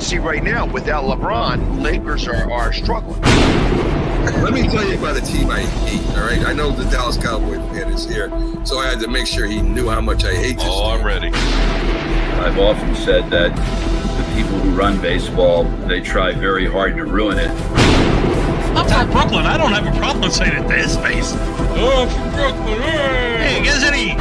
see right now, without LeBron, Lakers are struggling. Let me tell you about a team I hate, all right? I know the Dallas Cowboy fan is here, so I had to make sure he knew how much I hate this team. I'm ready. I've often said that the people who run baseball, they try very hard to ruin it. I'm from Brooklyn. I don't have a problem saying it to his face. Oh, from Brooklyn. Hey, get any.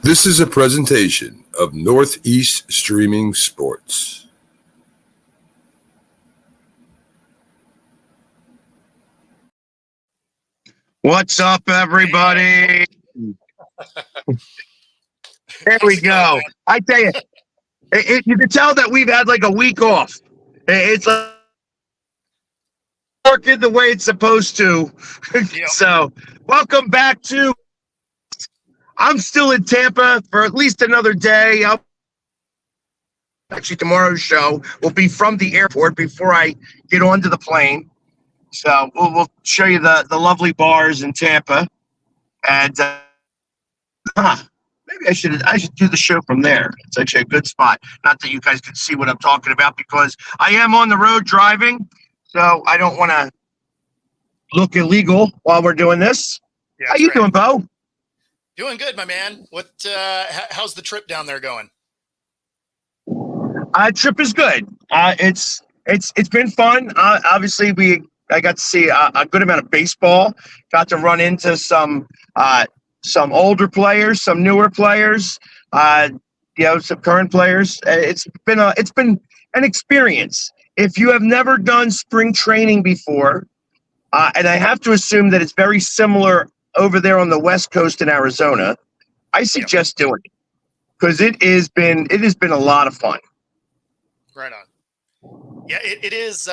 This is a presentation of Northeast Streaming Sports. What's up, everybody? There we go. I tell you, you can tell that we've had like a week off. It's like working the way it's supposed to. Yep. So, welcome back to. I'm still in Tampa for at least another day. Actually, tomorrow's show will be from the airport before I get onto the plane. So we'll show you the lovely bars in Tampa, and maybe I should do the show from there. It's actually a good spot. Not that you guys can see what I'm talking about because I am on the road driving, so I don't want to look illegal while we're doing this. Yeah, how you doing, Bo? Doing good, my man. What? How's the trip down there going? Trip is good. It's been fun. Obviously, I got to see a good amount of baseball. Got to run into some older players, some newer players, some current players. It's been an experience. If you have never done spring training before, and I have to assume that it's very similar over there on the West Coast in Arizona, I suggest doing it because it has been a lot of fun. Right on. Yeah, it is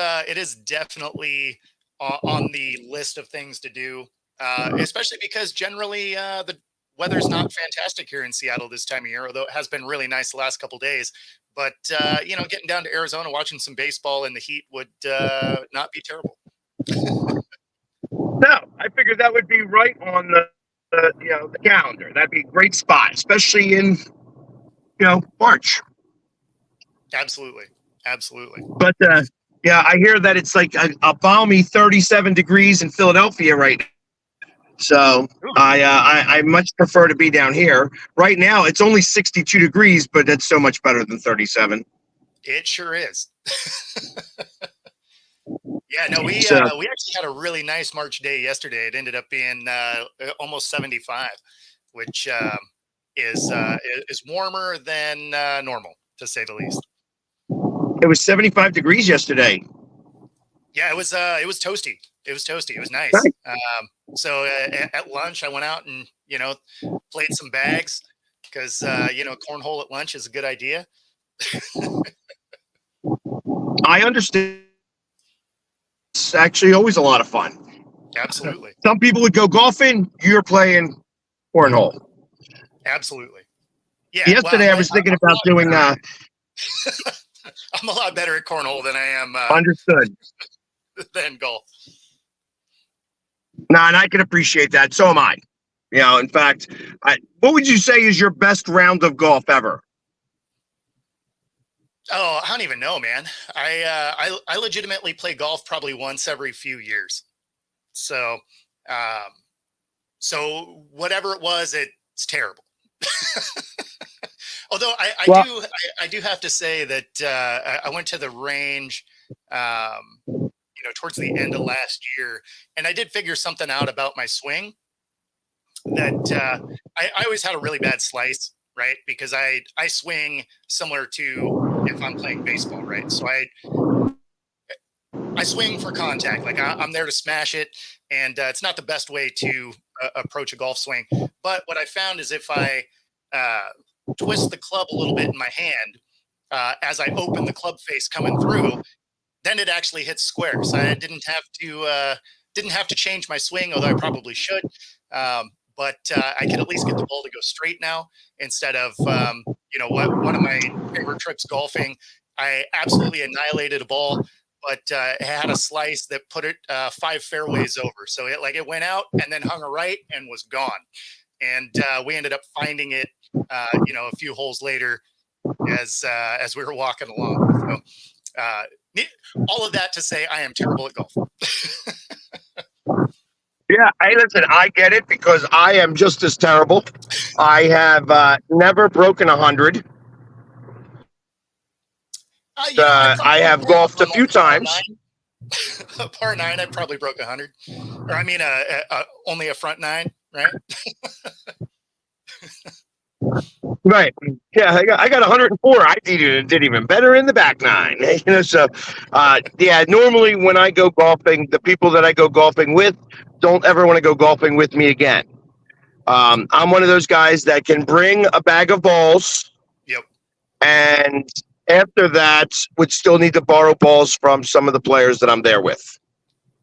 definitely on the list of things to do, especially because generally the weather's not fantastic here in Seattle this time of year, although it has been really nice the last couple of days. But, getting down to Arizona, watching some baseball in the heat would not be terrible. No, I figured that would be right on the calendar. That'd be a great spot, especially in March. Absolutely. But I hear that it's like a balmy 37 degrees in Philadelphia right now. So I much prefer to be down here. Right now it's only 62 degrees, but that's so much better than 37. It sure is. Yeah, no, we actually had a really nice March day yesterday. It ended up being almost 75, which is warmer than normal, to say the least. It was 75 degrees yesterday. Yeah, it was toasty. It was toasty. It was nice. So at lunch, I went out and played some bags because cornhole at lunch is a good idea. I understand. It's actually always a lot of fun. Absolutely. Some people would go golfing. You're playing cornhole. Absolutely. Yeah. Yesterday, I was thinking about doing. I'm a lot better at cornhole than I am. Understood. Than golf. No, and I can appreciate that. So am I. In fact, what would you say is your best round of golf ever? Oh, I don't even know, man. I legitimately play golf probably once every few years. So, so whatever it was, it's terrible. Although I do have to say that I went to the range, towards the end of last year, and I did figure something out about my swing. That I always had a really bad slice, right? Because I swing similar to if I'm playing baseball, right? So I swing for contact. Like I'm there to smash it, and it's not the best way to approach a golf swing. But what I found is if I twist the club a little bit in my hand as I open the club face coming through, then it actually hits square. So I didn't have to change my swing, although I probably should. But I could at least get the ball to go straight now instead of, one of my favorite trips golfing. I absolutely annihilated a ball, but it had a slice that put it 5 fairways over. So it went out and then hung a right and was gone. And we ended up finding it, a few holes later as we were walking along. So all of that to say, I am terrible at golf. Yeah, hey, listen, I get it because I am just as terrible. I have never broken 100. I have golfed a few times. Par 9, I probably broke 100. Or I mean, only a front 9, right? Right. Yeah, I got 104. I did even better in the back 9. So normally when I go golfing, the people that I go golfing with don't ever want to go golfing with me again. I'm one of those guys that can bring a bag of balls. Yep. And after that, would still need to borrow balls from some of the players that I'm there with.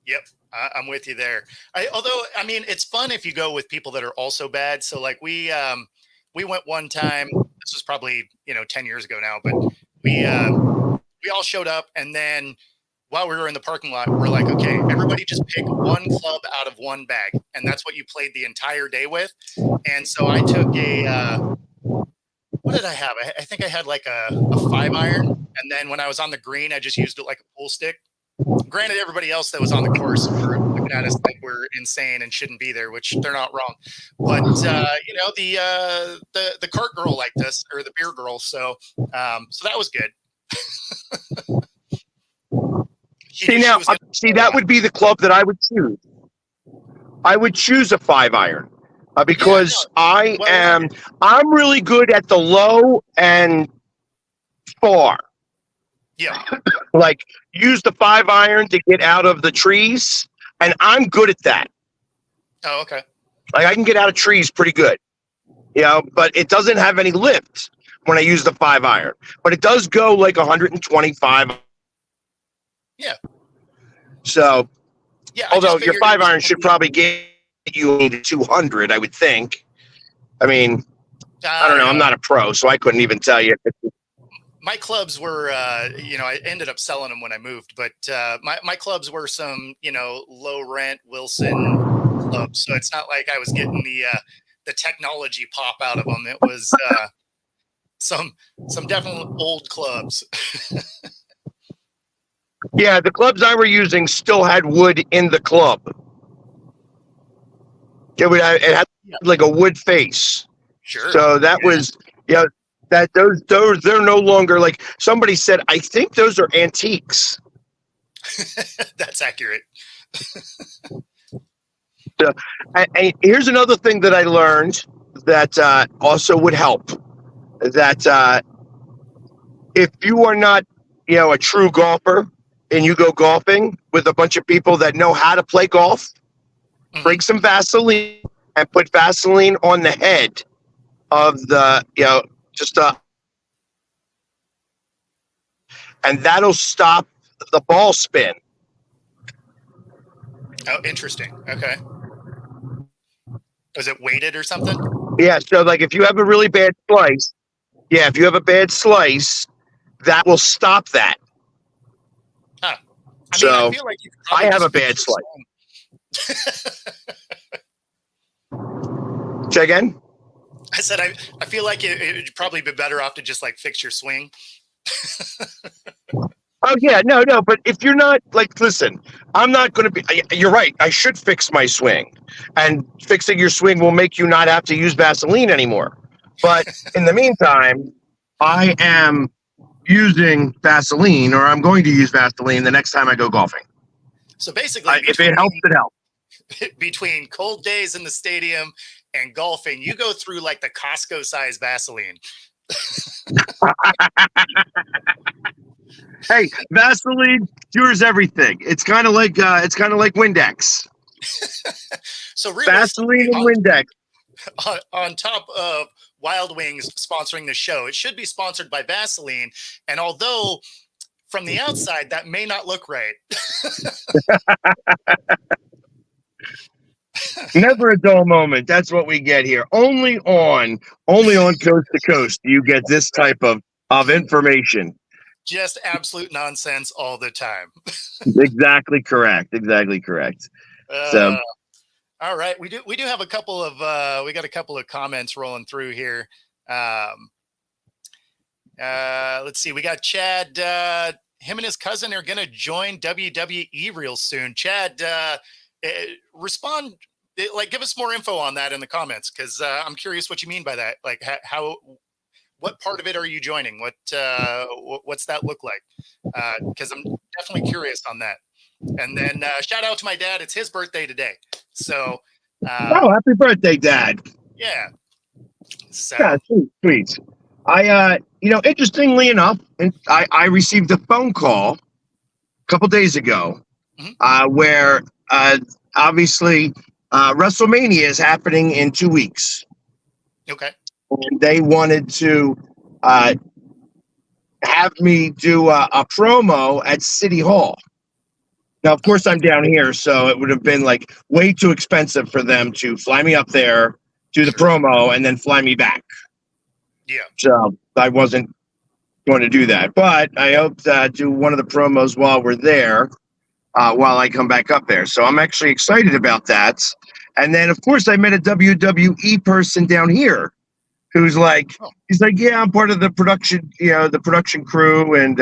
Yep. I'm with you there. Although, it's fun if you go with people that are also bad. So like we went one time, this was probably, 10 years ago now, but we all showed up, and then while we were in the parking lot, we're like, okay, everybody just pick one club out of one bag. And that's what you played the entire day with. And so I took what did I have? I think I had like a 5-iron. And then when I was on the green, I just used it like a pool stick. Granted, everybody else that was on the course were looking at us like we're insane and shouldn't be there, which they're not wrong. But the cart girl liked us, or the beer girl, so that was good. That would be the club that I would choose. I would choose a 5-iron because I'm really good at the low and far. Yeah. Like use the 5-iron to get out of the trees, and I'm good at that. Oh, okay. Like I can get out of trees pretty good, but it doesn't have any lift when I use the 5-iron. But it does go like 125. Yeah. So, although your 5-iron should probably get you to 200, I would think. I mean, I don't know. I'm not a pro, so I couldn't even tell you. My clubs were, I ended up selling them when I moved, but my clubs were some, low rent Wilson clubs. So it's not like I was getting the technology pop out of them. It was some definitely old clubs. Yeah, the clubs I were using still had wood in the club. It had like a wood face. Sure. So that was, that those they're no longer, like somebody said, I think those are antiques. That's accurate. So, and here's another thing that I learned that also would help. That if you are not, a true golfer, and you go golfing with a bunch of people that know how to play golf, bring some Vaseline and put Vaseline on the head of the, and that'll stop the ball spin. Oh, interesting. Okay. Was it weighted or something? Yeah. So like if you have a really bad slice, that will stop that. Huh. I feel like I have a bad slice. Say again? I said, I feel like it'd probably be better off to just like fix your swing. Oh yeah, no. But if you're not listen, I'm not going to be, you're right. I should fix my swing, and fixing your swing will make you not have to use Vaseline anymore. But in the meantime, I am using Vaseline, or I'm going to use Vaseline the next time I go golfing. So basically, if it helps, it helps. Between cold days in the stadium and golfing, you go through like the Costco size Vaseline. Hey, Vaseline cures everything. It's kind of like Windex. So Vaseline and Windex. On top of Wild Wings sponsoring the show, it should be sponsored by Vaseline. And although from the outside that may not look right. Never a dull moment. That's what we get here. Only on Coast to Coast you get this type of information. just absolute nonsense all the time. Exactly correct. Exactly correct. So All right, we do have a couple of we got a couple of comments rolling through here. Let's see, we got Chad. Him and his cousin are going to join WWE real soon. Chad, respond, like, give us more info on that in the comments, because I'm curious what you mean by that. Like, how, what part of it are you joining? What's that look like? Because I'm definitely curious on that. And then shout out to my dad. It's his birthday today. So, oh, happy birthday, Dad. yeah. So, Yeah, sweet. Interestingly enough, I received a phone call a couple days ago, where obviously WrestleMania is happening in 2 weeks. okay. And they wanted to have me do a promo at City Hall. Now, of course, I'm down here, so it would have been like way too expensive for them to fly me up there, do the promo, and then fly me back. Yeah. So I wasn't going to do that. But I hope to do one of the promos while we're there, while I come back up there. So I'm actually excited about that. And then, of course, I met a WWE person down here who's like, he's like, yeah, I'm part of the production, the production crew. And,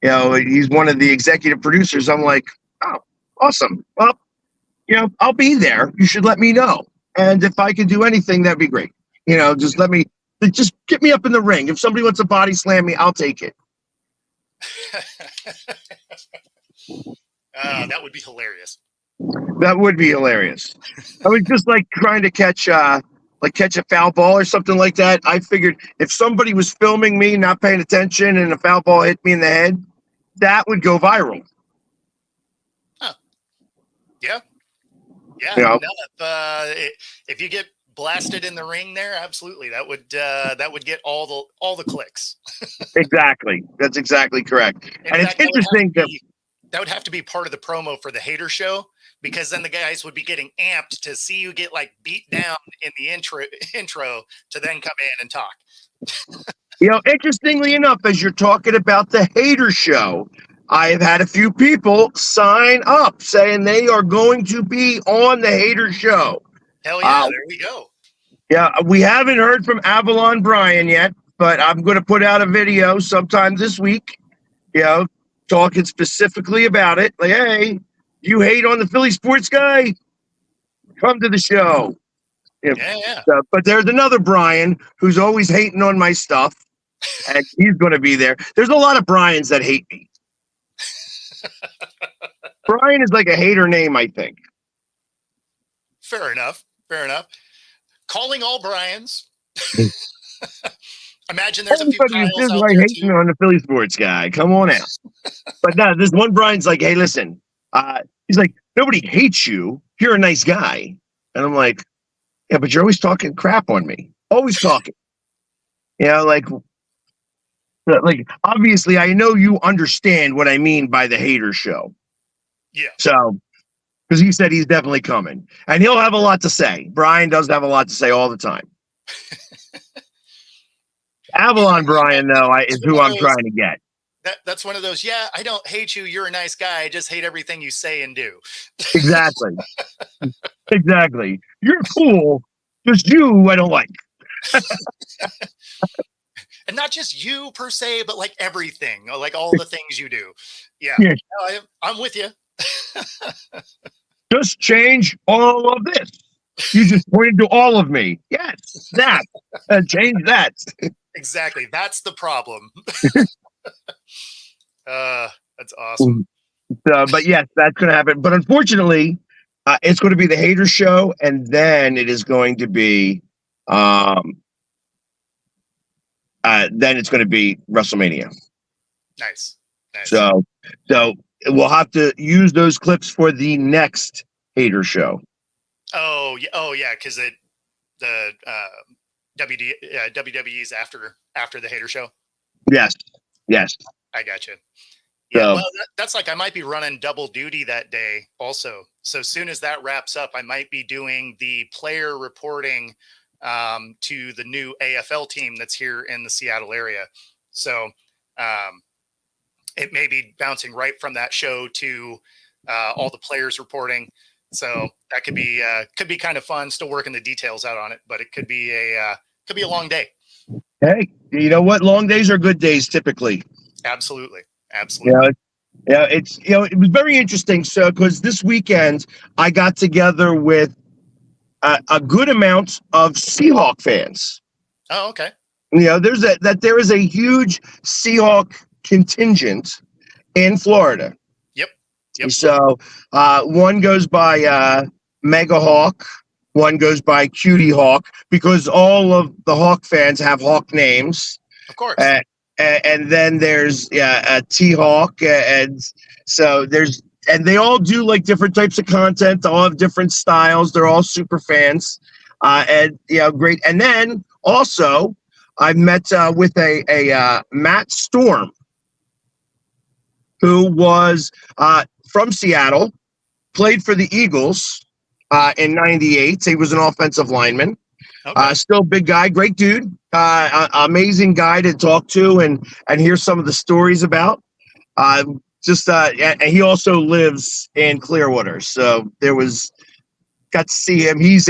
he's one of the executive producers. I'm like, oh, awesome. Well, I'll be there. You should let me know. And if I can do anything, that'd be great. Just get me up in the ring. If somebody wants to body slam me, I'll take it. That would be hilarious. That would be hilarious. I was just like trying to catch a foul ball or something like that. I figured if somebody was filming me, not paying attention, and a foul ball hit me in the head, that would go viral. Huh. Yeah. Yeah. You know? No, if you get blasted in the ring there, absolutely, that would get all the clicks. Exactly. That's exactly correct. In and fact, it's interesting that would have to be part of the promo for the Hater Show, because then the guys would be getting amped to see you get like beat down in the intro to then come in and talk. Interestingly enough, as you're talking about the Hater Show, I have had a few people sign up saying they are going to be on the Hater Show. Hell yeah, there we go. Yeah, we haven't heard from Avalon Brian yet, but I'm going to put out a video sometime this week, talking specifically about it. Like, hey, you hate on the Philly sports guy? Come to the show. Yeah. But there's another Brian who's always hating on my stuff, and he's going to be there. There's a lot of Brians that hate me. Brian is like a hater name, I think. Fair enough. Calling all Brians. Imagine there's Everybody a is few just Kyles out like there hating too. on the Philly sports guy. Come on out. But no, this one Brian's like, hey, listen. He's like, nobody hates you. You're a nice guy. And I'm like, yeah, but you're always talking crap on me. Always talking. Like obviously, I know you understand what I mean by the Hater Show. Yeah. So, because he said he's definitely coming, and he'll have a lot to say. Brian does have a lot to say all the time. Avalon Brian, though, is who I'm trying to get. That's one of those. Yeah, I don't hate you. You're a nice guy. I just hate everything you say and do. Exactly. Exactly. You're cool. Just you, I don't like. And not just you per se, but like everything, like all the things you do. Yeah. Yeah. No, I'm with you. Just change all of this. You just pointed to all of me. Yes, that. Change that. Exactly. That's the problem. That's awesome. But yes, that's going to happen. But unfortunately, it's going to be the Hater Show, and then it is going to be, then it's going to be WrestleMania. Nice. So we'll have to use those clips for the next Hater Show. Oh yeah, because the WWE's after the Hater Show. Yes. I gotcha. Yeah, So, well, that's like I might be running double duty that day also. So as soon as that wraps up, I might be doing the player reporting to the new AFL team that's here in the Seattle area. So it may be bouncing right from that show to all the players reporting. So that could be kind of fun. Still working the details out on it, but it could be a long day. Hey, you know what? Long days are good days typically. Absolutely. Yeah, it's it was very interesting. So because this weekend I got together with a good amount of Seahawk fans. Oh, okay. There is a huge Seahawk contingent in Florida. Yep. So one goes by Mega Hawk, one goes by Cutie Hawk, because all of the Hawk fans have Hawk names. Of course. And then there's T Hawk, and so and they all do like different types of content. They all have different styles. They're all super fans, and great. And then also I met with a Matt Storm, who was from Seattle, played for the Eagles in '98. He was an offensive lineman. Okay. Still big guy, great dude, amazing guy to talk to and hear some of the stories about. And he also lives in Clearwater, so got to see him. He's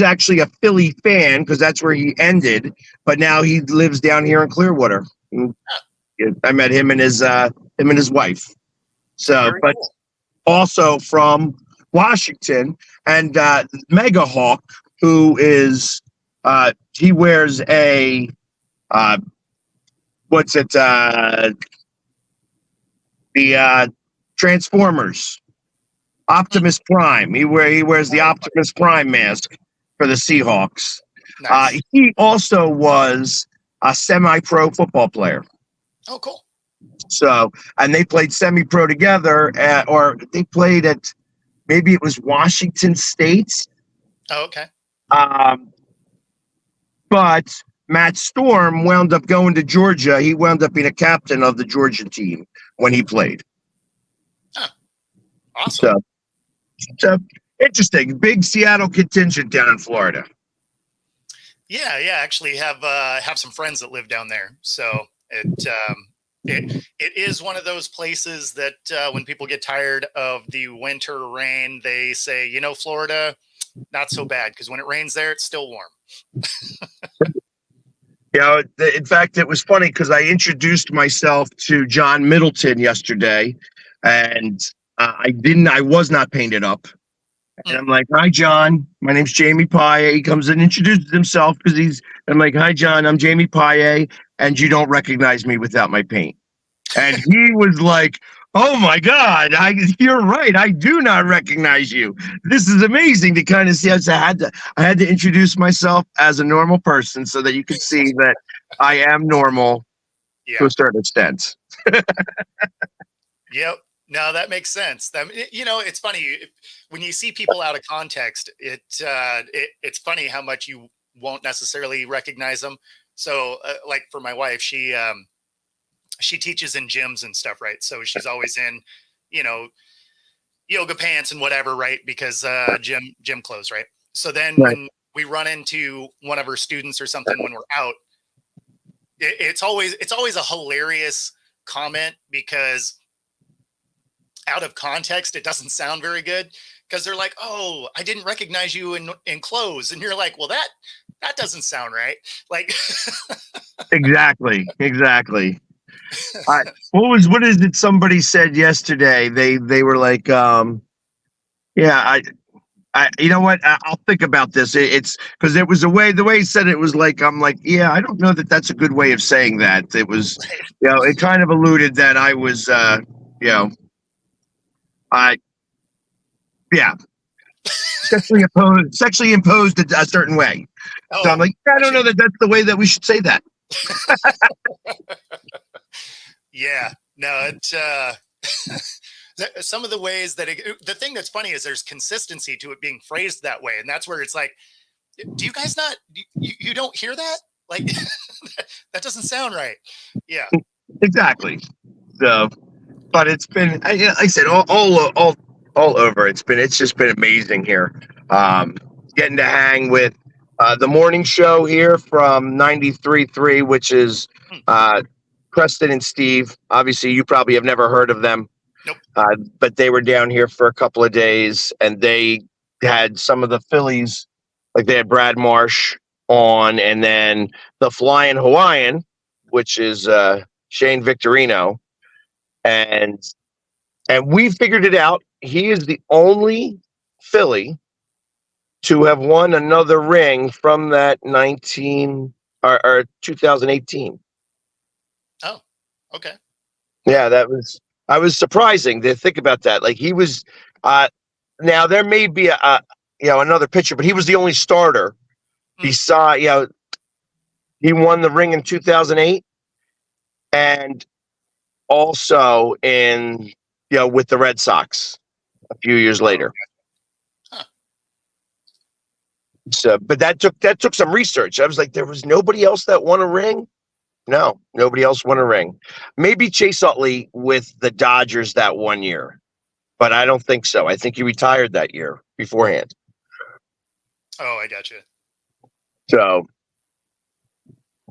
actually a Philly fan because that's where he ended, but now he lives down here in Clearwater. I met him and his wife. So, Very but cool. Also from Washington, and Mega Hawk, who is he wears a the Transformers Optimus Prime. He wears the Optimus Prime mask for the Seahawks. Nice. He also was a semi-pro football player. Oh, cool. So, and they played semi-pro together, or they played at, maybe it was Washington State. Oh, okay. But Matt Storm wound up going to Georgia. He wound up being a captain of the Georgia team when he played. Huh. Awesome. So interesting. Big Seattle contingent down in Florida. Yeah. Actually, have some friends that live down there. So it is one of those places that when people get tired of the winter rain, they say, Florida, not so bad, because when it rains there, it's still warm. In fact, it was funny because I introduced myself to John Middleton yesterday, and I was not painted up. And I'm like, "Hi, John. My name's Jamie Paye." He comes and introduces himself I'm like, "Hi, John. I'm Jamie Paye, and you don't recognize me without my paint." And he was like, "Oh my God, you're right. I do not recognize you. This is amazing to kind of see." I had to introduce myself as a normal person so that you could see that I am normal to a certain extent. Yep. No, that makes sense. It's funny when you see people out of context. It's funny how much you won't necessarily recognize them. So, like for my wife, she teaches in gyms and stuff, right? So she's always in, yoga pants and whatever, right? Because gym clothes, right? So then when we run into one of her students or something when we're out, it's always a hilarious comment, because out of context, it doesn't sound very good, because they're like, "Oh, I didn't recognize you in clothes," and you're like, "Well, that doesn't sound right." Like, Exactly. What is it somebody said yesterday? They were like, you know what? I'll think about this. It's because it was the way he said it was like, I'm like, yeah, I don't know that that's a good way of saying that. It was, it kind of alluded that I was, sexually imposed a certain way. oh, So I'm like, I don't know that that's the way that we should say that. yeah, no, it's some of the ways that the thing that's funny is there's consistency to it being phrased that way, and that's where it's like, do you guys not you don't hear that? Like, that doesn't sound right. Yeah, Exactly. So, but it's been, like I said, all over. It's just been amazing here. Getting to hang with the morning show here from 93.3, which is Preston and Steve. Obviously, you probably have never heard of them. Nope. But they were down here for a couple of days, and they had some of the Phillies, like they had Brad Marsh on, and then the Flying Hawaiian, which is Shane Victorino, and we figured it out. He is the only Philly to have won another ring from that 2018. Oh, okay. Yeah, I was surprising to think about that. Like he was, now there may be another pitcher, but he was the only starter. Besides, he won the ring in 2008, and also in with the Red Sox a few years later. Huh. So, but that took some research. I was like, there was nobody else that won a ring. No, nobody else won a ring. Maybe Chase Utley with the Dodgers that one year, but I don't think so. I think he retired that year beforehand. Oh, I got you. So,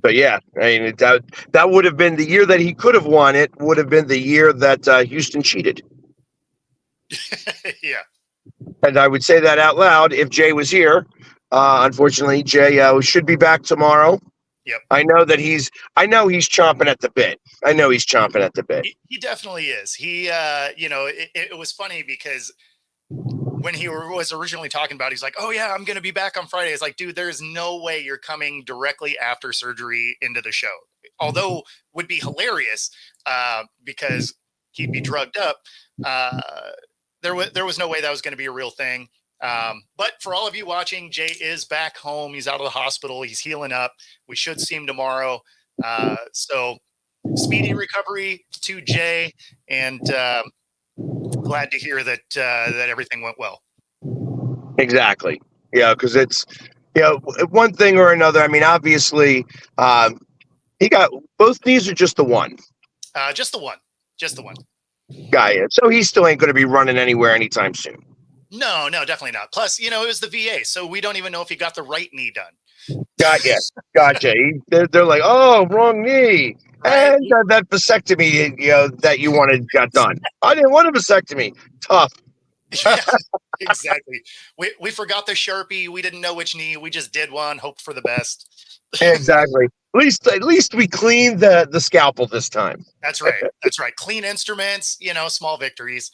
but yeah, I mean, that would have been the year that he could have won. It would have been the year that Houston cheated. Yeah. And I would say that out loud if Jay was here. Unfortunately, Jay should be back tomorrow. Yep. I know he's chomping at the bit. He definitely is. He, it was funny because when he was originally talking about it, he's like, oh yeah, I'm going to be back on Friday. It's like, dude, there's no way you're coming directly after surgery into the show. Although would be hilarious because he'd be drugged up. There was no way that was going to be a real thing. But for all of you watching, Jay is back home. He's out of the hospital. He's healing up. We should see him tomorrow. So speedy recovery to Jay, and glad to hear that everything went well. Exactly. Yeah, because it's one thing or another. I mean, obviously, he got both knees, or just the one. Just the one. Got it. So he still ain't going to be running anywhere anytime soon. No, definitely not. Plus, it was the VA, so we don't even know if he got the right knee done. Gotcha. They're like, oh, wrong knee. Right. And that vasectomy, that you wanted got done. I didn't want a vasectomy. Tough. Yeah, exactly. We forgot the Sharpie. We didn't know which knee. We just did one. Hope for the best. Exactly. At least we cleaned the scalpel this time. That's right. Clean instruments. Small victories.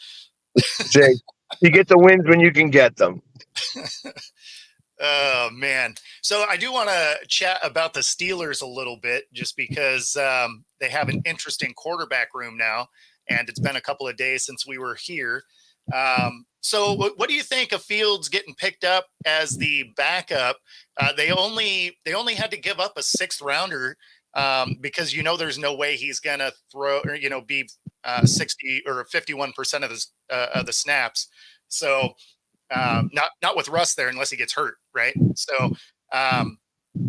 Jay, you get the wins when you can get them. Oh man. So I do want to chat about the Steelers a little bit, just because they have an interesting quarterback room now, and it's been a couple of days since we were here. So what do you think of Fields getting picked up as the backup? They only had to give up a 6th rounder because there's no way he's gonna throw or be 60 or 51% of the snaps. So not with Russ there unless he gets hurt, right? So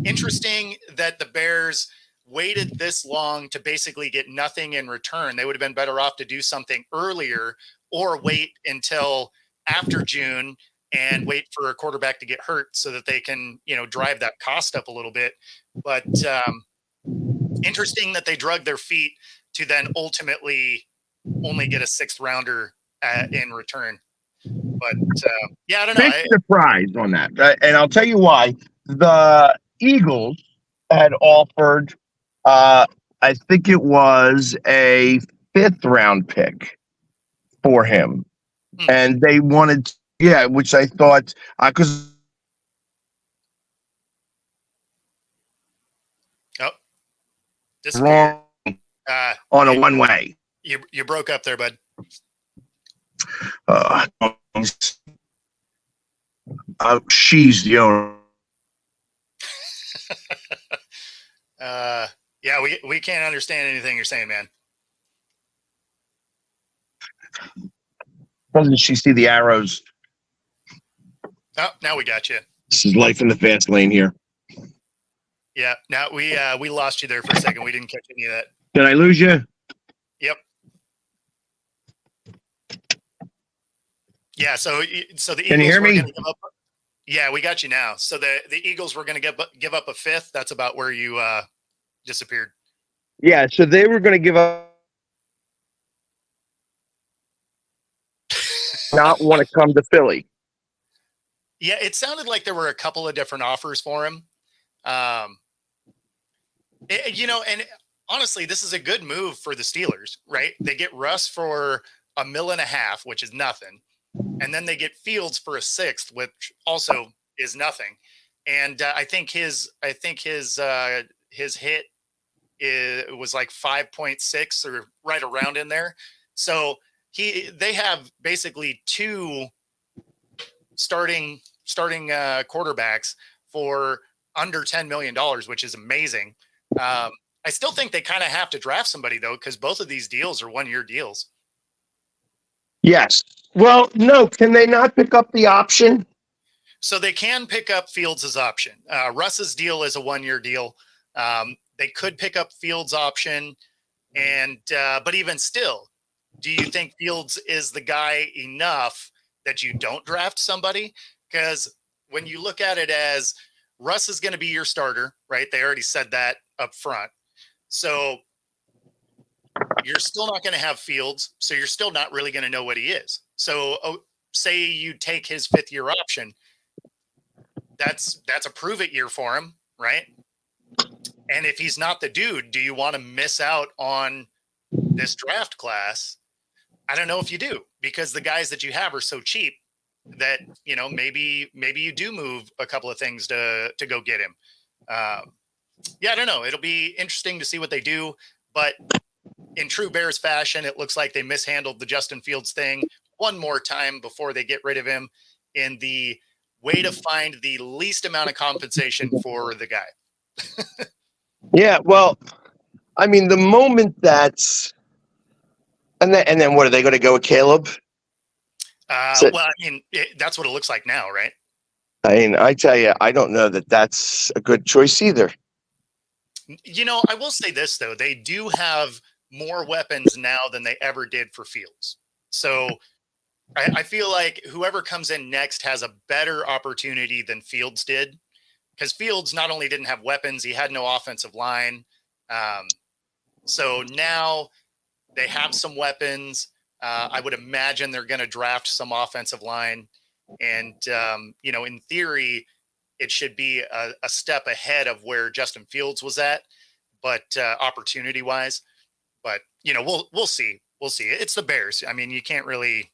interesting that the Bears waited this long to basically get nothing in return. They would have been better off to do something earlier or wait until after June and wait for a quarterback to get hurt so that they can, drive that cost up a little bit. But interesting that they drug their feet to then ultimately only get a 6th rounder in return. But I don't know. Big surprise on that. And I'll tell you why. The Eagles had offered, I think it was a 5th round pick for him. And they wanted, which I thought, because wrong on a one-way. You broke up there, bud. She's the owner. We can't understand anything you're saying, man. Doesn't she see the arrows? Oh, now we got you. This is life in the fast lane here. Yeah, now we lost you there for a second. We didn't catch any of that. Did I lose you? Yep. Yeah, so the Eagles. Can you hear me? Yeah, we got you now. So the Eagles were going to give up a 5th. That's about where you disappeared. Yeah, so they were going to give up, not want to come to Philly. Yeah, it sounded like there were a couple of different offers for him. And honestly, this is a good move for the Steelers, right? They get Russ for $1.5 million, which is nothing, and then they get Fields for a sixth, which also is nothing. And I think his hit was like 5.6 or right around in there. So they have basically two starting quarterbacks for under $10 million, which is amazing. I still think they kind of have to draft somebody though, because both of these deals are 1-year deals. Yes. Well, no, can they not pick up the option? So they can pick up Fields' option. Russ's deal is a 1-year deal. They could pick up Fields' option, and but even still, do you think Fields is the guy enough that you don't draft somebody? Because when you look at it as Russ is going to be your starter, right? They already said that up front. So you're still not going to have Fields. So you're still not really going to know what he is. So say you take his 5th-year option. That's a prove it year for him, right? And if he's not the dude, do you want to miss out on this draft class? I don't know if you do, because the guys that you have are so cheap that, maybe you do move a couple of things to go get him. Yeah, I don't know. It'll be interesting to see what they do, but in true Bears fashion, it looks like they mishandled the Justin Fields thing one more time before they get rid of him in the way to find the least amount of compensation for the guy. Yeah, well, I mean, the moment that's and then what are they going to go with Caleb? Well, I mean, that's what it looks like now, right? I mean, I tell you, I don't know that that's a good choice either. I will say this though: they do have more weapons now than they ever did for Fields. So I feel like whoever comes in next has a better opportunity than Fields did, because Fields not only didn't have weapons, he had no offensive line. So now they have some weapons. I would imagine they're going to draft some offensive line. And, in theory, it should be a step ahead of where Justin Fields was at, but opportunity-wise. But, we'll see. We'll see. It's the Bears. I mean, you can't really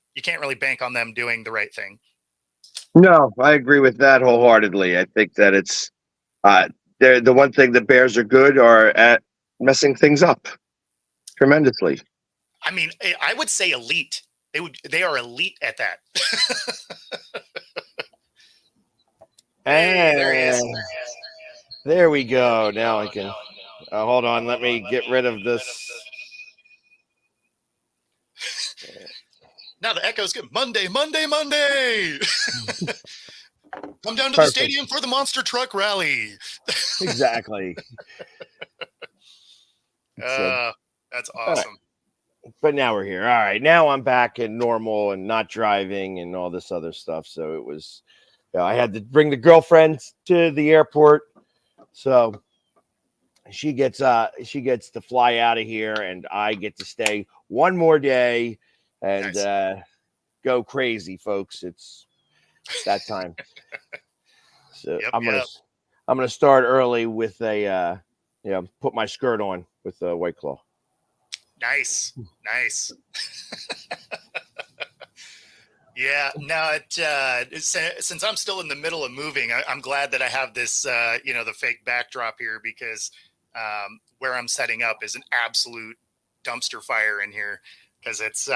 bank on them doing the right thing. No, I agree with that wholeheartedly. I think that it's they're the one thing the Bears are good are at messing things up tremendously. I mean, I would say elite. They are elite at that. Hey, there he is. There we go. Now I can. Hold on. Let me get rid of this. Now the echo's good. Monday. Come down to the stadium for the monster truck rally. Exactly. That's awesome. But now we're here. All right. Now I'm back in normal and not driving and all this other stuff. So it was, I had to bring the girlfriend to the airport. So she gets to fly out of here and I get to stay one more day and go crazy, folks. It's that time. So I'm gonna start early with a put my skirt on with a White Claw. Nice. Yeah. No, since I'm still in the middle of moving, I'm glad that I have this, the fake backdrop here, because where I'm setting up is an absolute dumpster fire in here, because it's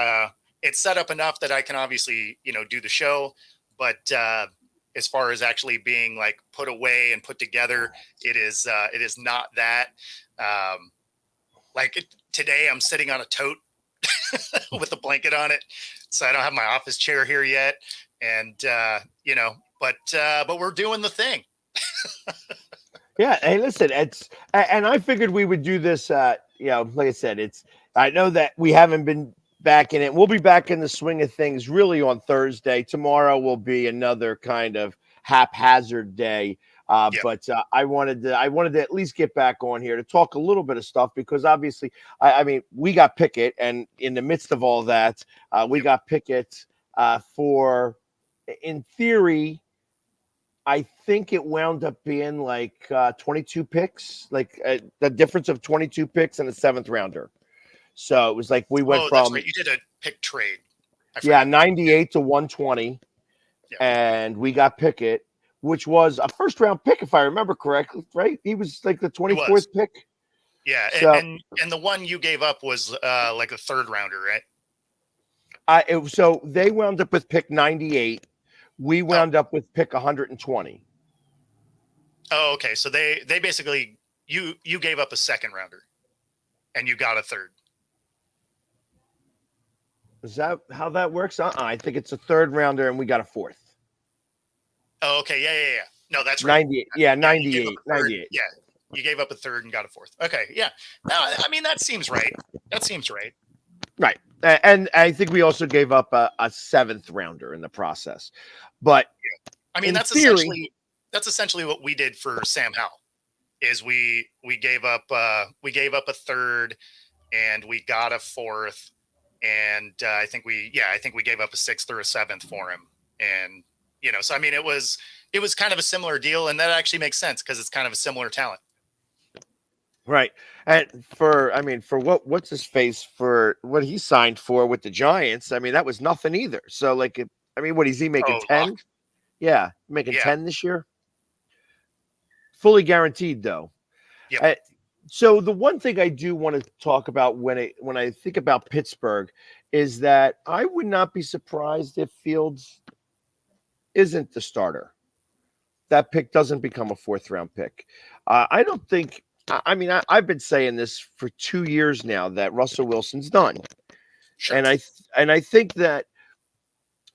set up enough that I can obviously, do the show, but as far as actually being like put away and put together, it is not that. Today I'm sitting on a tote with a blanket on it. So I don't have my office chair here yet. And, but we're doing the thing. Yeah. Hey, listen, and I figured we would do this, like I said, I know that we haven't been back in it. We'll be back in the swing of things really on Thursday. Tomorrow will be another kind of haphazard day. Yep. But I wanted to at least get back on here to talk a little bit of stuff because obviously, I mean, we got Pickett, and in the midst of all that, we got Pickett for, in theory, I think it wound up being like 22 picks, like the difference of 22 picks and a 7th rounder. So it was like we went that's from right. You did a pick trade. I yeah forgot. 98 to 120, Yeah. and we got Pickett, which was a 1st round pick if I remember correctly, right? He was like the 24th pick. Yeah, So, and the one you gave up was like a 3rd rounder, right? So they wound up with pick 98. We wound up with pick 120. Oh, okay. So they basically you gave up a 2nd rounder, and you got a 3rd. Is that how that works? I think it's a 3rd rounder, and we got a 4th. Oh, okay. Yeah. No, that's right. 98. Yeah, 98. 98. Yeah, you gave up a 3rd and got a 4th. Okay. Yeah. No, I mean that seems right. Right. And I think we also gave up a 7th rounder in the process. But I mean that's essentially what we did for Sam Howell. Is we gave up a 3rd and we got a 4th, and I think we gave up a 6th or a 7th for him. And so I mean it was kind of a similar deal, and that actually makes sense because it's kind of a similar talent. right. And for what's his face, for what he signed for with the Giants, I mean, that was nothing either. So like, what is he making? 10? Luck. Yeah, making 10 this year. Fully guaranteed though. Yeah. So the one thing I do want to talk about when I think about Pittsburgh is that I would not be surprised if Fields isn't the starter. That pick doesn't become a 4th round pick. I don't think. I've been saying this for 2 years now that Russell Wilson's done, Sure. and I think that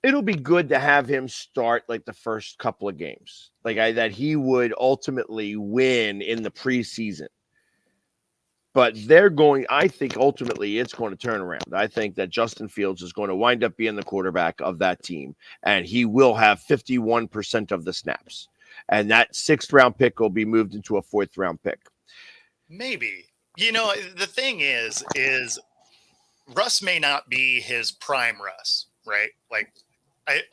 it'll be good to have him start like the first couple of games, that he would ultimately win in the preseason. But I think ultimately it's going to turn around. I think that Justin Fields is going to wind up being the quarterback of that team, and he will have 51% of the snaps. And that 6th round pick will be moved into a 4th round pick. Maybe. The thing is Russ may not be his prime Russ, right? Like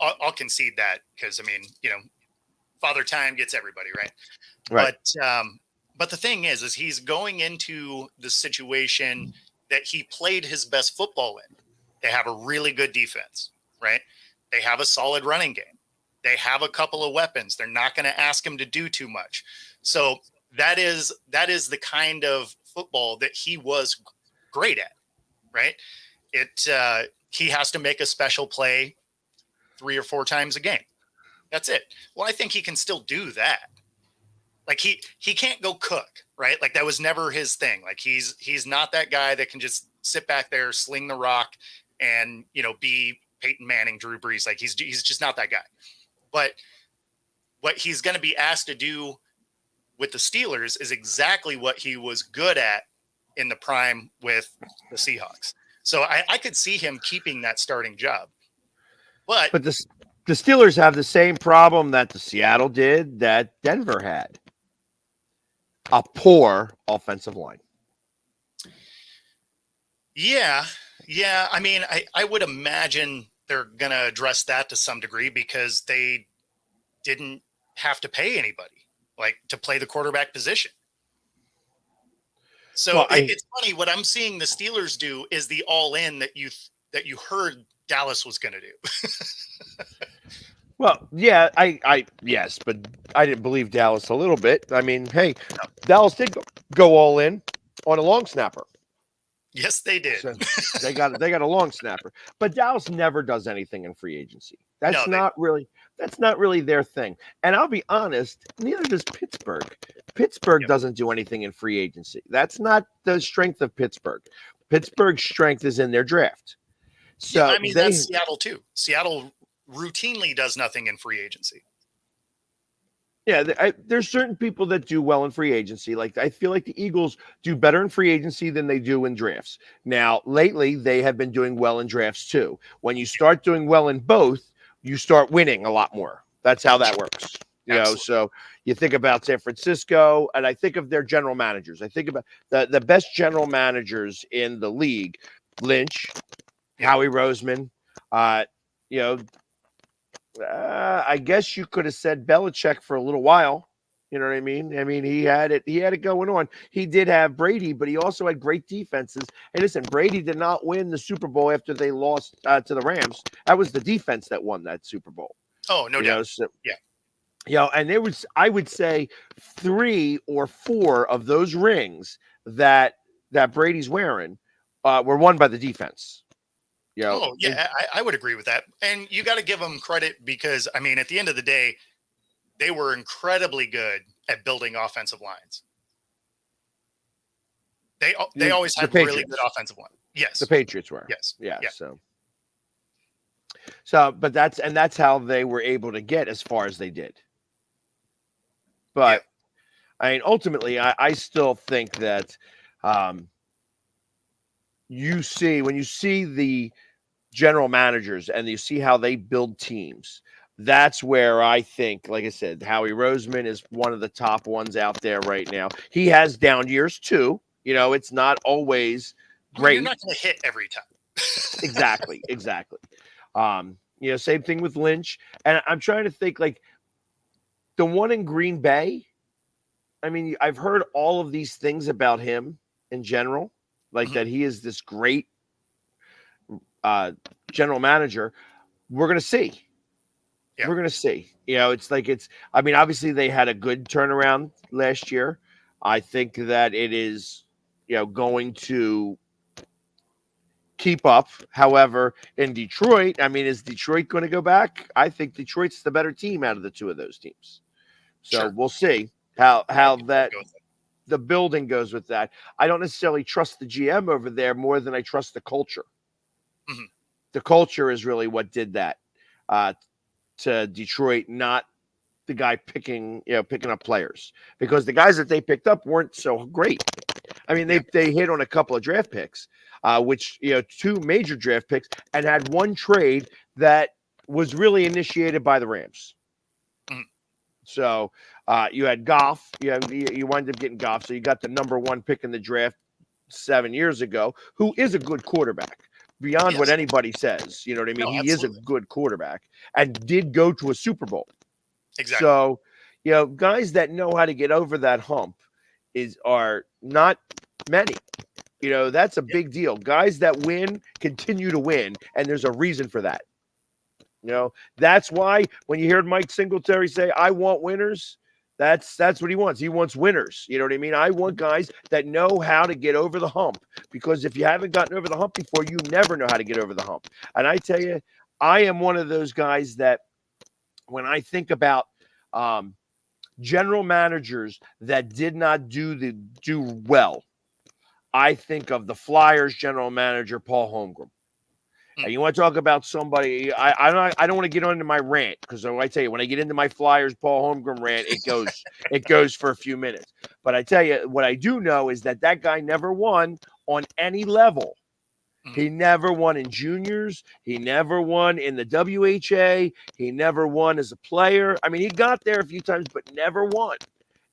I'll concede that because Father Time gets everybody, right? Right. But the thing is he's going into the situation that he played his best football in. They have a really good defense, right? They have a solid running game. They have a couple of weapons. They're not going to ask him to do too much. So that is the kind of football that he was great at, right? He has to make a special play 3 or 4 times a game. That's it. Well, I think he can still do that. Like he can't go cook, right? Like that was never his thing. Like he's not that guy that can just sit back there, sling the rock, and be Peyton Manning, Drew Brees. Like he's just not that guy. But what he's going to be asked to do with the Steelers is exactly what he was good at in the prime with the Seahawks. So I could see him keeping that starting job. But the Steelers have the same problem that the Seattle did, that Denver had. A poor offensive line. Yeah. I mean, I would imagine they're going to address that to some degree because they didn't have to pay anybody to play the quarterback position. So it's funny. What I'm seeing the Steelers do is the all in that you heard Dallas was going to do. Well, yeah, yes, but I didn't believe Dallas a little bit. I mean, hey, Dallas did go all in on a long snapper. Yes, they did. So they got a long snapper, but Dallas never does anything in free agency. That's not really their thing. And I'll be honest, neither does Pittsburgh. Pittsburgh doesn't do anything in free agency. That's not the strength of Pittsburgh. Pittsburgh's strength is in their draft. So that's Seattle too. Seattle routinely does nothing in free agency. Yeah, there's certain people that do well in free agency. Like I feel like the Eagles do better in free agency than they do in drafts. Now, lately, they have been doing well in drafts too. When you start doing well in both, you start winning a lot more. That's how that works. You know, so you think about San Francisco, and I think of their general managers. I think about the best general managers in the league: Lynch, Howie Roseman. You know, I guess you could have said Belichick for a little while. You know what I mean? I mean, he had it going on. He did have Brady, but he also had great defenses. And listen, Brady did not win the Super Bowl after they lost to the Rams. That was the defense that won that Super Bowl. Oh, no doubt. So, yeah. You know, and there was, I would say, 3 or 4 of those rings that Brady's wearing were won by the defense. You know, oh, yeah, I would agree with that. And you got to give them credit because, I mean, at the end of the day, they were incredibly good at building offensive lines. They always had really good offensive line. Yes. The Patriots were. Yes. Yeah. So, but that's how they were able to get as far as they did. But I mean, ultimately, I still think that when you see the general managers and you see how they build teams, that's where I think, like I said, Howie Roseman is one of the top ones out there right now. He has down years too. You know, it's not always great. You're not going to hit every time. Exactly. You know, same thing with Lynch. And I'm trying to think, like, the one in Green Bay, I mean, I've heard all of these things about him in general, like that he is this great general manager. We're going to see. Yeah. We're going to see. You know, I mean, obviously they had a good turnaround last year. I think that it is, you know, going to keep up. However, in Detroit, I mean, is Detroit going to go back? I think Detroit's the better team out of the 2 of those teams. So we'll see how that the building goes with that. I don't necessarily trust the GM over there more than I trust the culture. Mm-hmm. The culture is really what did that to Detroit, not the guy picking up players, because the guys that they picked up weren't so great. I mean, they hit on a couple of draft picks, which, you know, 2 major draft picks, and had one trade that was really initiated by the Rams. Mm-hmm. So you had Goff. You wind up getting Goff. So you got the number 1 pick in the draft 7 years ago, who is a good quarterback beyond what anybody says. You know what I mean? He is a good quarterback and did go to a Super Bowl. Exactly. So, you know, guys that know how to get over that hump are not many. You know, that's a big deal. Guys that win continue to win, and there's a reason for that. You know, that's why when you hear Mike Singletary say, "I want winners," that's what he wants. He wants winners. You know what I mean? I want guys that know how to get over the hump, because if you haven't gotten over the hump before, you never know how to get over the hump. And I tell you, I am one of those guys that when I think about general managers that did not do well, I think of the Flyers general manager, Paul Holmgren. And you want to talk about somebody? I don't want to get into my rant, because I tell you, when I get into my Flyers Paul Holmgren rant, it goes for a few minutes. But I tell you, what I do know is that guy never won on any level. He never won in juniors. He never won in the WHA. He never won as a player. I mean, he got there a few times, but never won.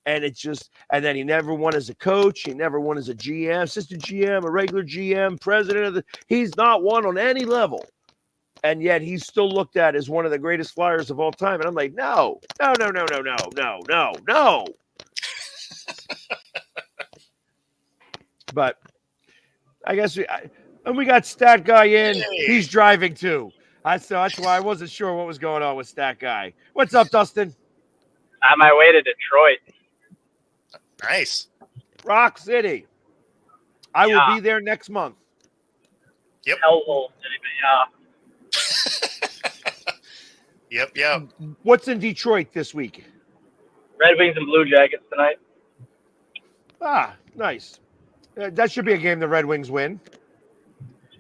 And and then he never won as a coach. He never won as a GM, assistant GM, a regular GM, president he's not won on any level. And yet he's still looked at as one of the greatest Flyers of all time. And I'm like, no. But I guess we got Stat Guy in. He's driving too. That's why I wasn't sure what was going on with Stat Guy. What's up, Dustin? On my way to Detroit. Nice. Rock City. I will be there next month. Yep. Hellhole City, Yep. What's in Detroit this week? Red Wings and Blue Jackets tonight. Ah, nice. That should be a game the Red Wings win.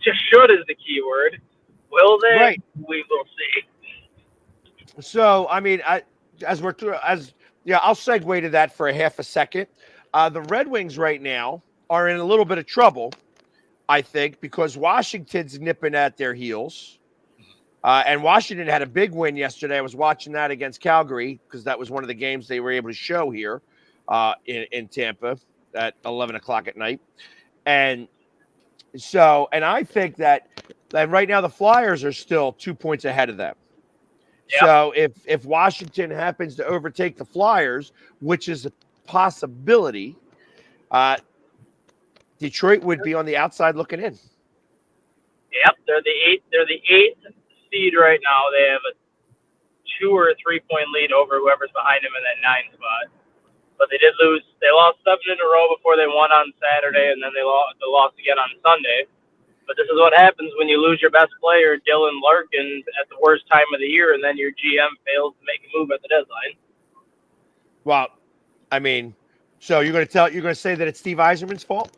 Just should is the key word. Will they? Right. We will see. So, I mean, I'll segue to that for a half a second. The Red Wings right now are in a little bit of trouble, I think, because Washington's nipping at their heels. And Washington had a big win yesterday. I was watching that against Calgary because that was one of the games they were able to show here in Tampa at 11 o'clock at night. And so, and I think that right now the Flyers are still 2 points ahead of them. Yep. So if Washington happens to overtake the Flyers, which is a possibility, Detroit would be on the outside looking in. Yep, they're the eighth seed right now. They have a 2 or 3 point lead over whoever's behind them in that 9 spot. But they did lose. They lost 7 in a row before they won on Saturday, and then they lost again on Sunday. But this is what happens when you lose your best player, Dylan Larkin, at the worst time of the year, and then your GM fails to make a move at the deadline. Well, I mean, so you're going to say that it's Steve Yzerman's fault?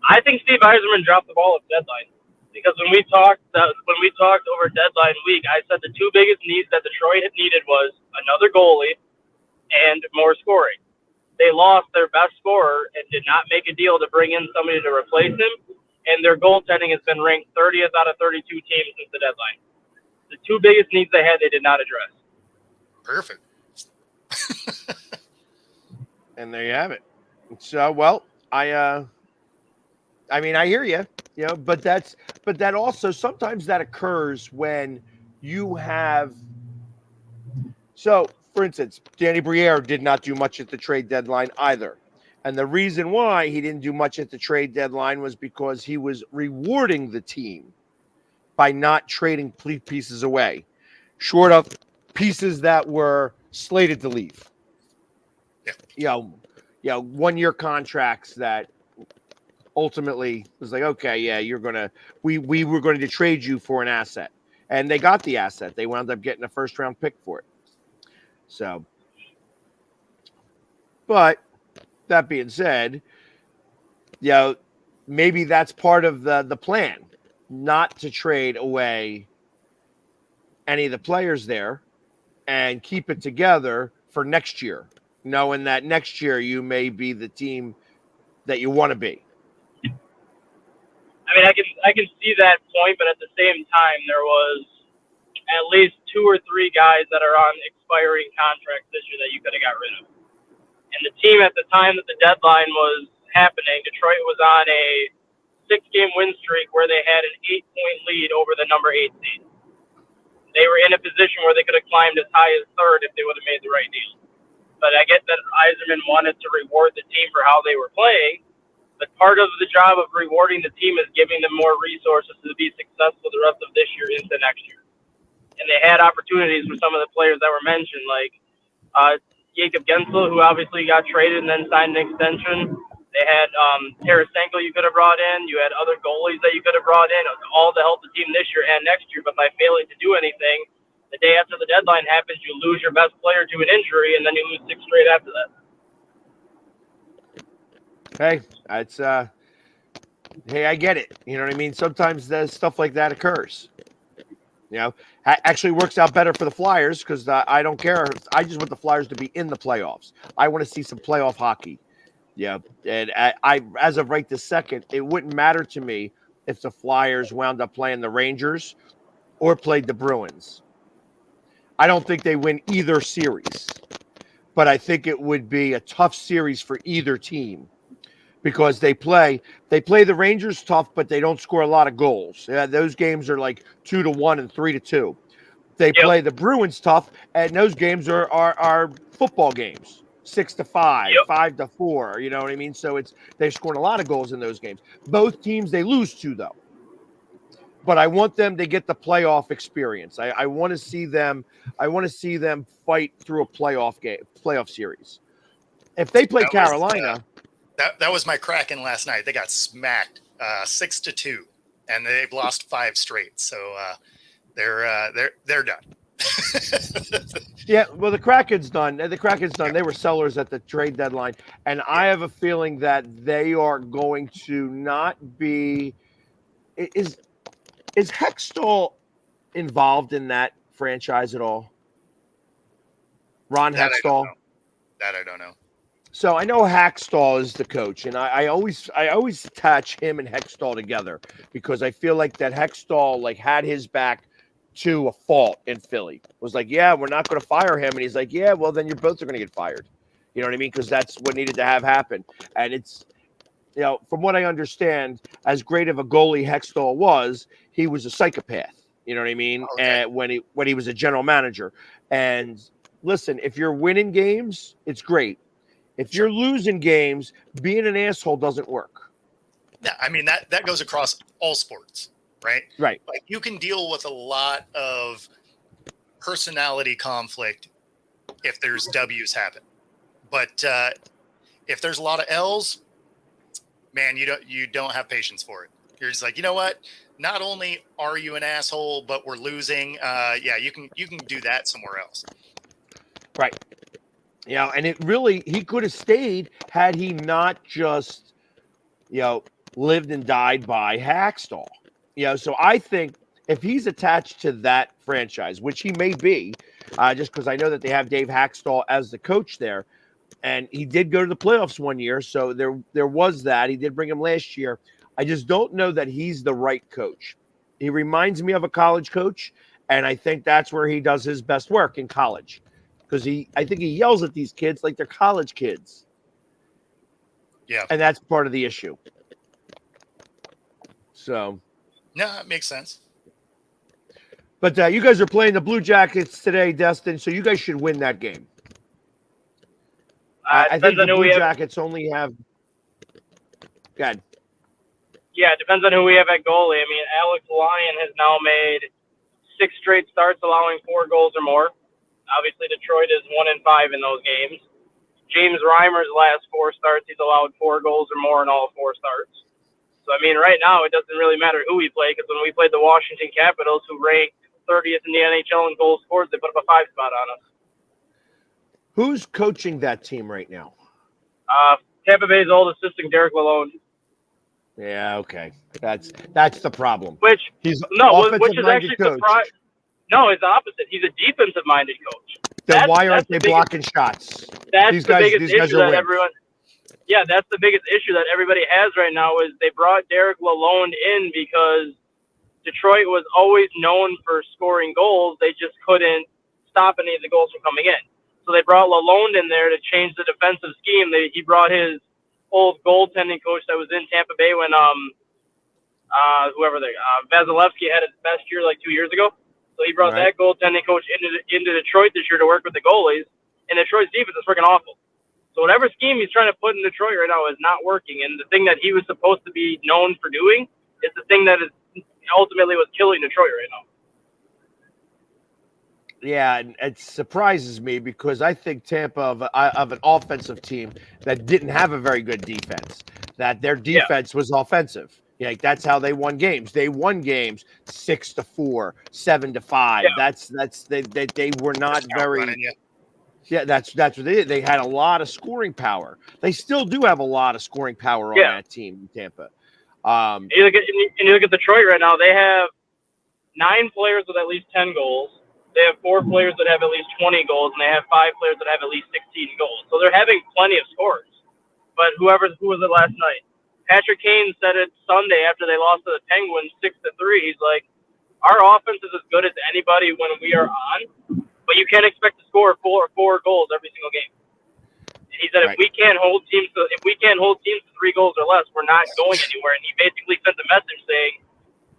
I think Steve Yzerman dropped the ball at the deadline because when we talked over deadline week, I said the 2 biggest needs that Detroit had needed was another goalie and more scoring. They lost their best scorer and did not make a deal to bring in somebody to replace him, and their goaltending has been ranked 30th out of 32 teams since the deadline. The 2 biggest needs they had, they did not address. Perfect. And there you have it. So, well, I mean, I hear you, but that also sometimes that occurs when you have. So, for instance, Danny Briere did not do much at the trade deadline either. And the reason why he didn't do much at the trade deadline was because he was rewarding the team by not trading pieces away, short of pieces that were slated to leave. Yeah. 1-year contracts that ultimately was like, okay, yeah, we were going to trade you for an asset. And they got the asset. They wound up getting a first-round pick for it. So, but that being said, maybe that's part of the plan, not to trade away any of the players there and keep it together for next year, knowing that next year you may be the team that you want to be. I mean, I can see that point, but at the same time, there was at least 2 or 3 guys that are on expiring contracts this year that you could have got rid of. And the team at the time that the deadline was happening, Detroit was on a 6-game win streak where they had an 8-point lead over the number 8 seed. They were in a position where they could have climbed as high as 3rd if they would have made the right deal. But I get that Yzerman wanted to reward the team for how they were playing, but part of the job of rewarding the team is giving them more resources to be successful the rest of this year into next year. And they had opportunities for some of the players that were mentioned, like Jacob Gensel, who obviously got traded and then signed an extension. They had Tarasenko you could have brought in. You had other goalies that you could have brought in, all to help the team this year and next year. But by failing to do anything, the day after the deadline happens, you lose your best player to an injury, and then you lose 6 straight after that. Hey, it's hey, I get it. You know what I mean? Sometimes stuff like that occurs. Actually works out better for the Flyers because I don't care. I just want the Flyers to be in the playoffs. I want to see some playoff hockey. Yeah, and I as of right this second, it wouldn't matter to me if the Flyers wound up playing the Rangers or played the Bruins. I don't think they win either series, but I think it would be a tough series for either team because they play the Rangers tough, but they don't score a lot of goals. Those games are like 2-1 and 3-2. They play the Bruins tough, and those games are football games. 6-5, 5-4. You know what I mean? So they're scoring a lot of goals in those games. Both teams they lose to though. But I want them to get the playoff experience. I want to see them. I want to see them fight through a playoff series. If they play Carolina, that was my Kraken last night. They got smacked 6-2, and they've lost 5 straight. So they're done. Yeah, well, the Kraken's done. They were sellers at the trade deadline, and I have a feeling that they are going to not be. Is Hextall involved in that franchise at all? Ron Hextall? That I don't know. So I know Hackstall is the coach, and I always attach him and Hextall together because I feel like that Hextall like had his back to a fault in Philly. Was like, yeah, we're not going to fire him, and he's like, yeah, well then you're both are going to get fired. You know what I mean? Because that's what needed to have happen. And it's, you know, from what I understand, as great of a goalie Hextall was, he was a psychopath. You know what I mean? Okay. And when he was a general manager. And listen, if you're winning games, it's great. If you're losing games, being an asshole doesn't work. Yeah, I mean that goes across all sports, right? Right. Like you can deal with a lot of personality conflict if there's W's happen, but if there's a lot of L's, man, you don't have patience for it. You're just like, you know what? Not only are you an asshole, but we're losing. Yeah, you can do that somewhere else. Right. You know, and he could have stayed had he not just, you know, lived and died by Hackstall. You know, so I think if he's attached to that franchise, which he may be, just because I know that they have Dave Hackstall as the coach there, and he did go to the playoffs one year, so there was that. He did bring him last year. I just don't know that he's the right coach. He reminds me of a college coach, and I think that's where he does his best work in college. Because I think he yells at these kids like they're college kids. Yeah. And that's part of the issue. So. No, it makes sense. But you guys are playing the Blue Jackets today, Destin, so you guys should win that game. I think the Blue Jackets only have. Go ahead. Yeah, it depends on who we have at goalie. I mean, Alex Lyon has now made 6 straight starts allowing 4 goals or more. Obviously, Detroit is 1-5 in those games. James Reimer's last 4 starts, he's allowed 4 goals or more in all 4 starts. So, I mean, right now, it doesn't really matter who we play, because when we played the Washington Capitals, who ranked 30th in the NHL in goals scored, they put up a 5 spot on us. Who's coaching that team right now? Tampa Bay's old assistant, Derek Lalonde. Yeah, okay. That's the problem. Which is actually surprising. No, it's the opposite. He's a defensive-minded coach. Then why aren't they blocking shots? That's the biggest issue that everyone. Yeah, that's the biggest issue that everybody has right now is they brought Derek Lalonde in because Detroit was always known for scoring goals. They just couldn't stop any of the goals from coming in. So they brought Lalonde in there to change the defensive scheme. He brought his old goaltending coach that was in Tampa Bay when Vasilevsky had his best year like 2 years ago. So he brought that goaltending coach into Detroit this year to work with the goalies, and Detroit's defense is freaking awful. So whatever scheme he's trying to put in Detroit right now is not working, and the thing that he was supposed to be known for doing is the thing that is ultimately was killing Detroit right now. Yeah, and it surprises me because I think Tampa of an offensive team that didn't have a very good defense, that their defense was offensive. Yeah, like that's how they won games. They won games 6-4, 7-5. Yeah. They were not very. Yeah, that's what they did. They had a lot of scoring power. They still do have a lot of scoring power on that team in Tampa. You look at Detroit right now. They have 9 players with at least 10 goals. They have 4 players that have at least 20 goals, and they have 5 players that have at least 16 goals. So they're having plenty of scores. But who was it last night? Patrick Kane said it Sunday after they lost to the Penguins 6-3. He's like, our offense is as good as anybody when we are on, but you can't expect to score 4 goals every single game. And he said if we can't hold teams to 3 goals or less, we're not going anywhere. And he basically sent a message saying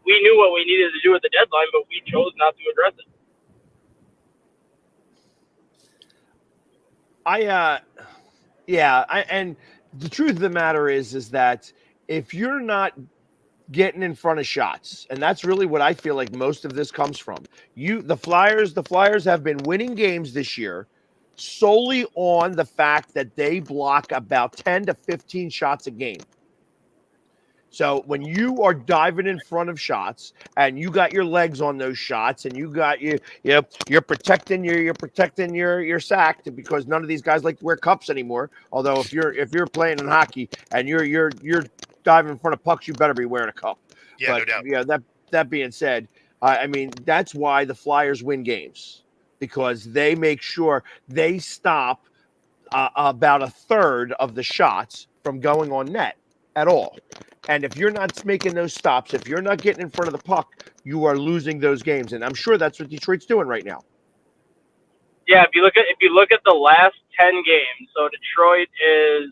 we knew what we needed to do at the deadline, but we chose not to address it. And the truth of the matter is that if you're not getting in front of shots, and that's really what I feel like most of this comes from. The Flyers have been winning games this year solely on the fact that they block about 10 to 15 shots a game. So when you are diving in front of shots and you got your legs on those shots and you got you're protecting your sack because none of these guys like to wear cups anymore. Although if you're playing in hockey and you're diving in front of pucks, you better be wearing a cup. Yeah, but, no doubt. Yeah, that being said, I mean that's why the Flyers win games because they make sure they stop about a third of the shots from going on net at all. And if you're not making those stops, if you're not getting in front of the puck, you are losing those games. And I'm sure that's what Detroit's doing right now. Yeah, if you look at the last 10 games, so Detroit is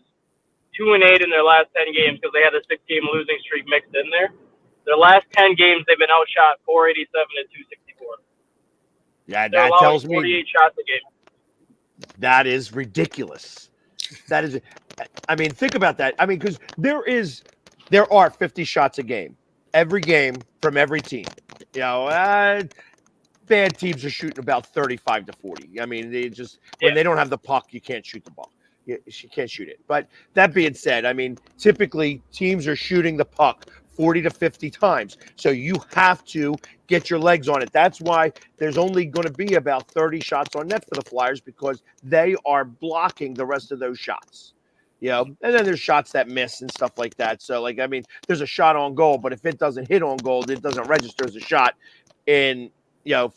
2-8 in their last 10 games because they had a 6-game losing streak mixed in there. Their last 10 games, they've been outshot 487 to 264. Yeah, They're that allowing tells 48 me shots a game. that is ridiculous. That is, I mean, think about that. I mean, because there are 50 shots a game, every game from every team. You know, bad teams are shooting about 35 to 40. I mean, when they don't have the puck, you can't shoot the ball. You can't shoot it. But that being said, I mean, typically teams are shooting the puck 40 to 50 times. So you have to get your legs on it. That's why there's only going to be about 30 shots on net for the Flyers, because they are blocking the rest of those shots. You know, and then there's shots that miss and stuff like that. So, like, I mean, there's a shot on goal, but if it doesn't hit on goal, it doesn't register as a shot in the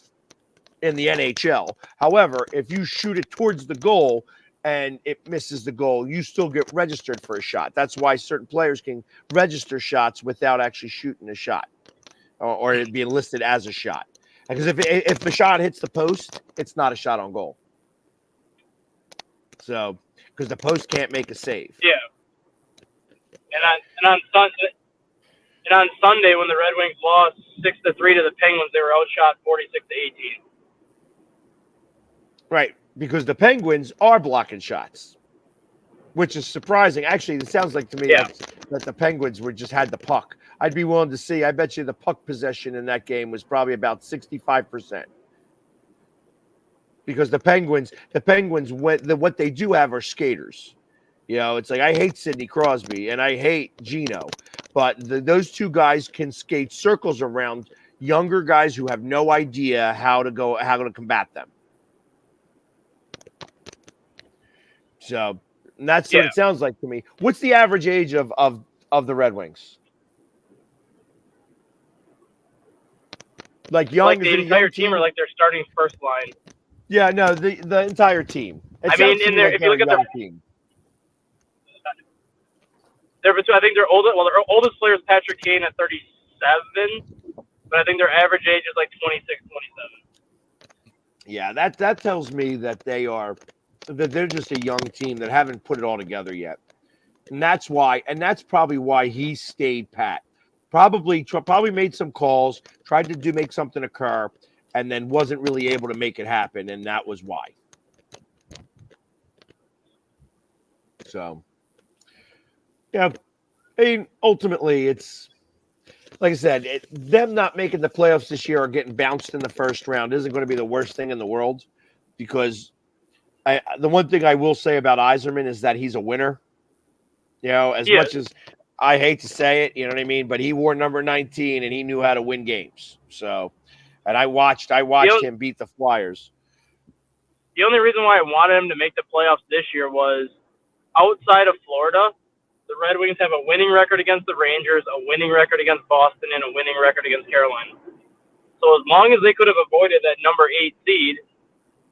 NHL. However, if you shoot it towards the goal and it misses the goal, you still get registered for a shot. That's why certain players can register shots without actually shooting a shot, or it being listed as a shot. Because if the shot hits the post, it's not a shot on goal. So, because the post can't make a save. Yeah. And on Sunday, when the Red Wings lost 6-3 to the Penguins, they were outshot 46-18. Right, because the Penguins are blocking shots, which is surprising. Actually, it sounds like to me that the Penguins just had the puck. I'd be willing to see. I bet you the puck possession in that game was probably about 65%. Because the Penguins, what they do have are skaters. You know, it's like, I hate Sidney Crosby and I hate Gino, but those two guys can skate circles around younger guys who have no idea how to combat them. So that's what it sounds like to me. What's the average age of the Red Wings? Like young, like the entire team, or like their starting first line? Yeah, no, the entire team. If you look at their team, I think their oldest player is Patrick Kane at 37, but I think their average age is like 26, 27. Yeah, that tells me that they're just a young team that haven't put it all together yet. And that's probably why he stayed pat. Probably made some calls, tried to make something occur, and then wasn't really able to make it happen, and that was why. So, yeah, I mean, ultimately, it's like I said, them not making the playoffs this year or getting bounced in the first round isn't going to be the worst thing in the world, because the one thing I will say about Yzerman is that he's a winner. You know, as much as I hate to say it, you know what I mean, but he wore number 19 and he knew how to win games. So, and I watched him beat the Flyers. The only reason why I wanted him to make the playoffs this year was, outside of Florida, the Red Wings have a winning record against the Rangers, a winning record against Boston, and a winning record against Carolina. So as long as they could have avoided that number 8 seed,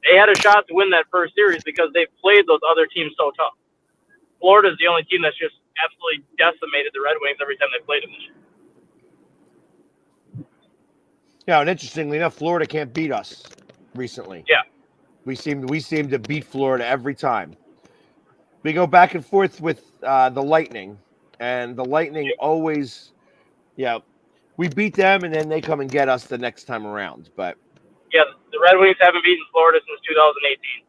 they had a shot to win that first series because they've played those other teams so tough. Florida is the only team that's just absolutely decimated the Red Wings every time they played them this year. Yeah, and interestingly enough, Florida can't beat us recently. Yeah. We seem to beat Florida every time. We go back and forth with the Lightning, and the Lightning always, we beat them, and then they come and get us the next time around. But yeah, the Red Wings haven't beaten Florida since 2018.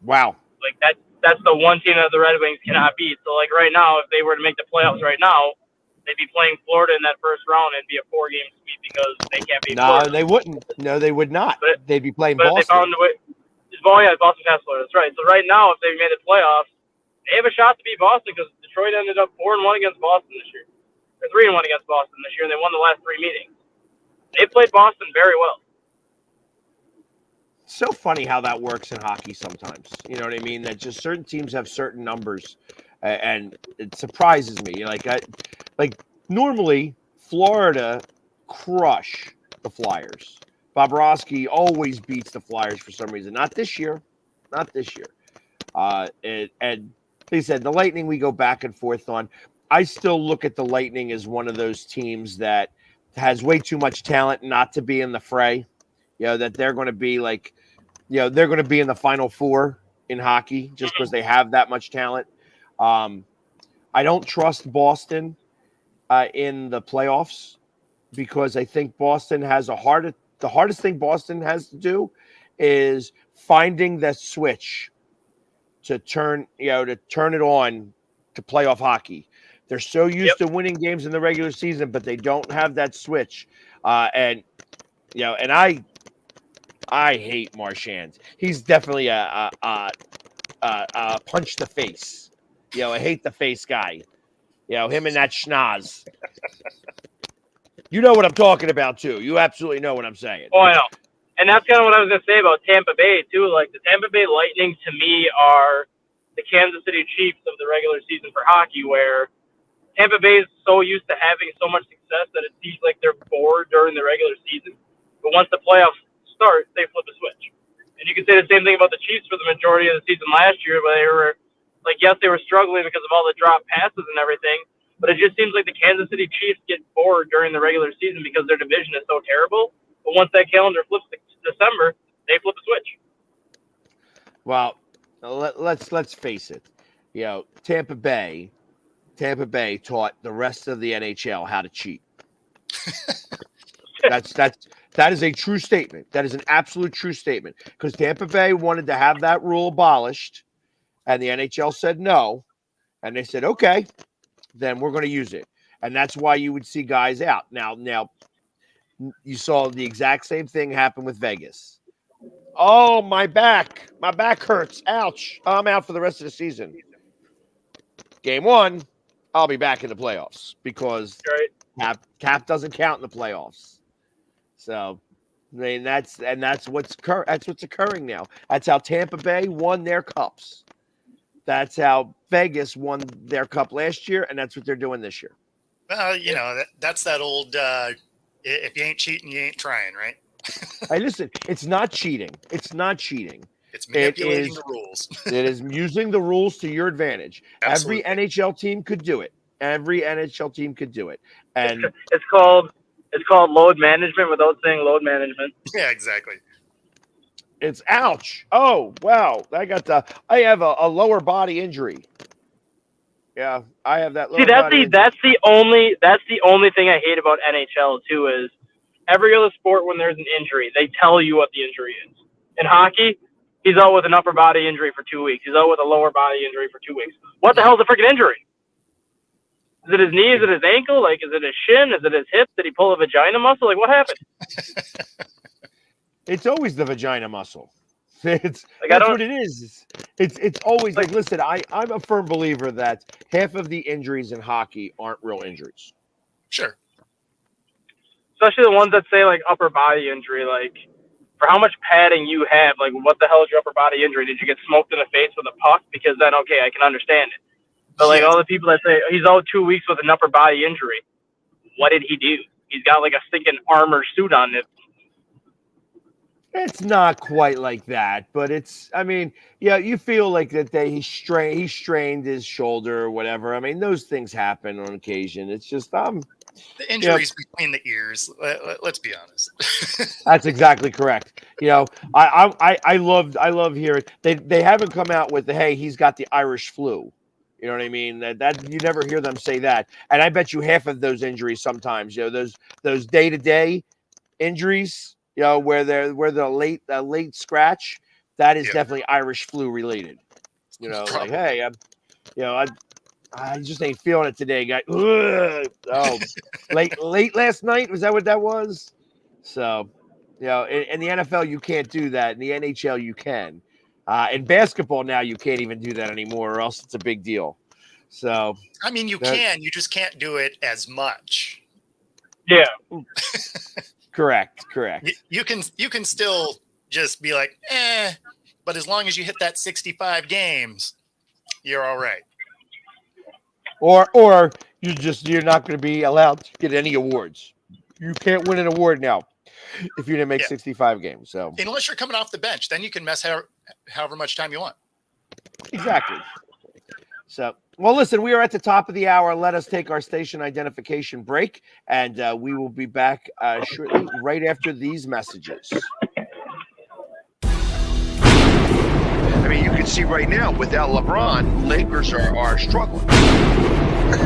Wow. Like that's the one team that the Red Wings cannot beat. So like right now, if they were to make the playoffs right now, they'd be playing Florida in that first round. It'd be a 4-game sweep because they can't beat Florida. No, they wouldn't. No, they would not. They'd be playing Boston. But they found a way. Oh, yeah, Boston passed Florida. That's right. So right now, if they made the playoffs, they have a shot to beat Boston because Detroit ended up 4-1 against Boston this year. Or 3-1 against Boston this year, and they won the last 3 meetings. They played Boston very well. So funny how that works in hockey sometimes. You know what I mean? That just certain teams have certain numbers, and it surprises me. Like normally, Florida crush the Flyers. Bobrovsky always beats the Flyers for some reason. Not this year. Not this year. And like I said, the Lightning we go back and forth on. I still look at the Lightning as one of those teams that has way too much talent not to be in the fray. That they're going to be like, they're going to be in the Final Four in hockey just because they have that much talent. I don't trust Boston in the playoffs because I think Boston has the hardest thing Boston has to do is finding that switch to turn it on to playoff hockey. They're so used to winning games in the regular season, but they don't have that switch. And I hate Marchand. He's definitely a punch the face. I hate the face guy. Him and that schnoz. You know what I'm talking about, too. You absolutely know what I'm saying. Oh, I know. And that's kind of what I was going to say about Tampa Bay, too. Like, the Tampa Bay Lightning, to me, are the Kansas City Chiefs of the regular season for hockey, where Tampa Bay is so used to having so much success that it seems like they're bored during the regular season. But once the playoffs start, they flip a switch. And you can say the same thing about the Chiefs for the majority of the season last year, where they were, like, yes, they were struggling because of all the drop passes and everything, but it just seems like the Kansas City Chiefs get bored during the regular season because their division is so terrible. But once that calendar flips to December, they flip a switch. Well, let's face it. Tampa Bay taught the rest of the NHL how to cheat. That is a true statement. That is an absolute true statement. Because Tampa Bay wanted to have that rule abolished, and the NHL said no, and they said okay, then we're going to use it, and that's why you would see guys out. Now, you saw the exact same thing happen with Vegas. Oh, my back hurts. Ouch! I'm out for the rest of the season. Game 1, I'll be back in the playoffs because cap doesn't count in the playoffs. So, I mean, that's what's occurring now. That's how Tampa Bay won their cups. That's how Vegas won their cup last year, and that's what they're doing this year. Well, that's that old if you ain't cheating, you ain't trying, right? Hey, listen, it's not cheating. It's not cheating. It's manipulating the rules. It is using the rules to your advantage. Absolutely. Every NHL team could do it. And it's called load management without saying load management. Yeah, exactly. It's ouch. Oh, wow. I have a lower body injury. Yeah, I have that. See, that's the only thing I hate about NHL too is every other sport when there's an injury, they tell you what the injury is. In hockey, he's out with an upper body injury for 2 weeks. He's out with a lower body injury for 2 weeks. What the hell's a freaking injury? Is it his knee? Is it his ankle? Like, is it his shin? Is it his hip? Did he pull a vagina muscle? Like, what happened? It's always the vagina muscle. That's what it is. It's always like, listen, I'm a firm believer that half of the injuries in hockey aren't real injuries. Sure. Especially the ones that say, like, upper body injury. Like, for how much padding you have, like, what the hell is your upper body injury? Did you get smoked in the face with a puck? Because then, okay, I can understand it. But, like, all the people that say, he's out 2 weeks with an upper body injury, what did he do? He's got, like, a stinking armor suit on it. It's not quite like that, but you feel like that he strained his shoulder or whatever. I mean, those things happen on occasion. It's just the injuries between the ears. Let's be honest. That's exactly correct. I love hearing they haven't come out with hey, he's got the Irish flu. You know what I mean? That you never hear them say that. And I bet you half of those injuries sometimes, those day-to-day injuries, where the late scratch, that is definitely Irish flu related. Like, hey, I just ain't feeling it today, guy. Oh, late last night, was that what that was? So, in the NFL you can't do that. In the NHL you can. In basketball now you can't even do that anymore, or else it's a big deal. So, I mean, you can, you just can't do it as much. Yeah. Correct. You can still just be like, but as long as you hit that 65 games, you're all right. Or you're not going to be allowed to get any awards. You can't win an award now. if you didn't make 65 games. So unless you're coming off the bench, then you can mess however much time you want. exactly. So, well, listen, we are at the top of the hour. Let us take our station identification break, and we will be back shortly, right after these messages. I mean, you can see right now, without LeBron, Lakers are struggling.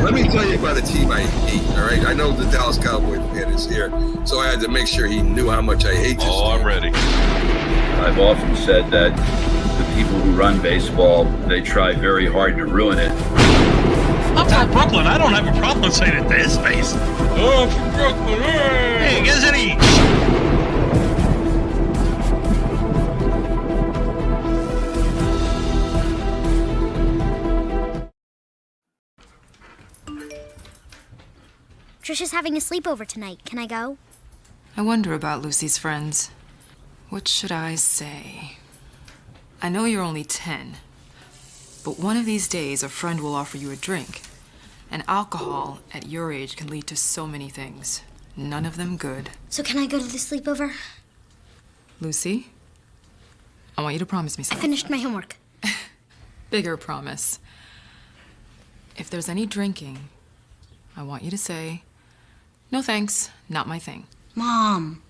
Let me tell you about a team I hate, all right? I know the Dallas Cowboy fan is here, so I had to make sure he knew how much I hate this Oh, team. I'm ready. I've often said that the people who run baseball, they try very hard to ruin it. I'm from Brooklyn. I don't have a problem saying it to his face. Oh, I'm from Brooklyn. Hey, guys, any? Trisha's having a sleepover tonight. Can I go? I wonder about Lucy's friends. What should I say? I know you're only 10, but one of these days a friend will offer you a drink. And alcohol at your age can lead to so many things. None of them good. So can I go to the sleepover? Lucy, I want you to promise me I something. finished my homework. Bigger promise. If there's any drinking, I want you to say, "No thanks, not my thing." Mom.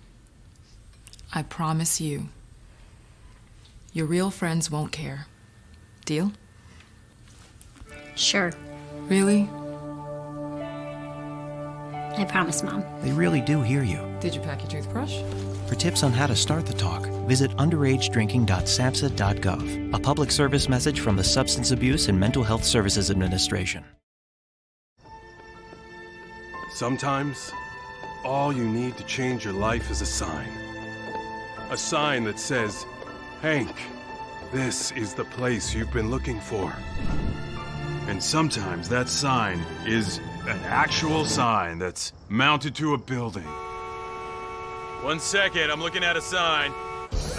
I promise you. Your real friends won't care. Deal? Sure. Really? I promise, Mom. They really do hear you. Did you pack your toothbrush? For tips on how to start the talk, visit underagedrinking.samhsa.gov, a public service message from the Substance Abuse and Mental Health Services Administration. Sometimes, all you need to change your life is a sign. A sign that says, "Hank, this is the place you've been looking for." And sometimes that sign is an actual sign that's mounted to a building. 1 second, I'm looking at a sign.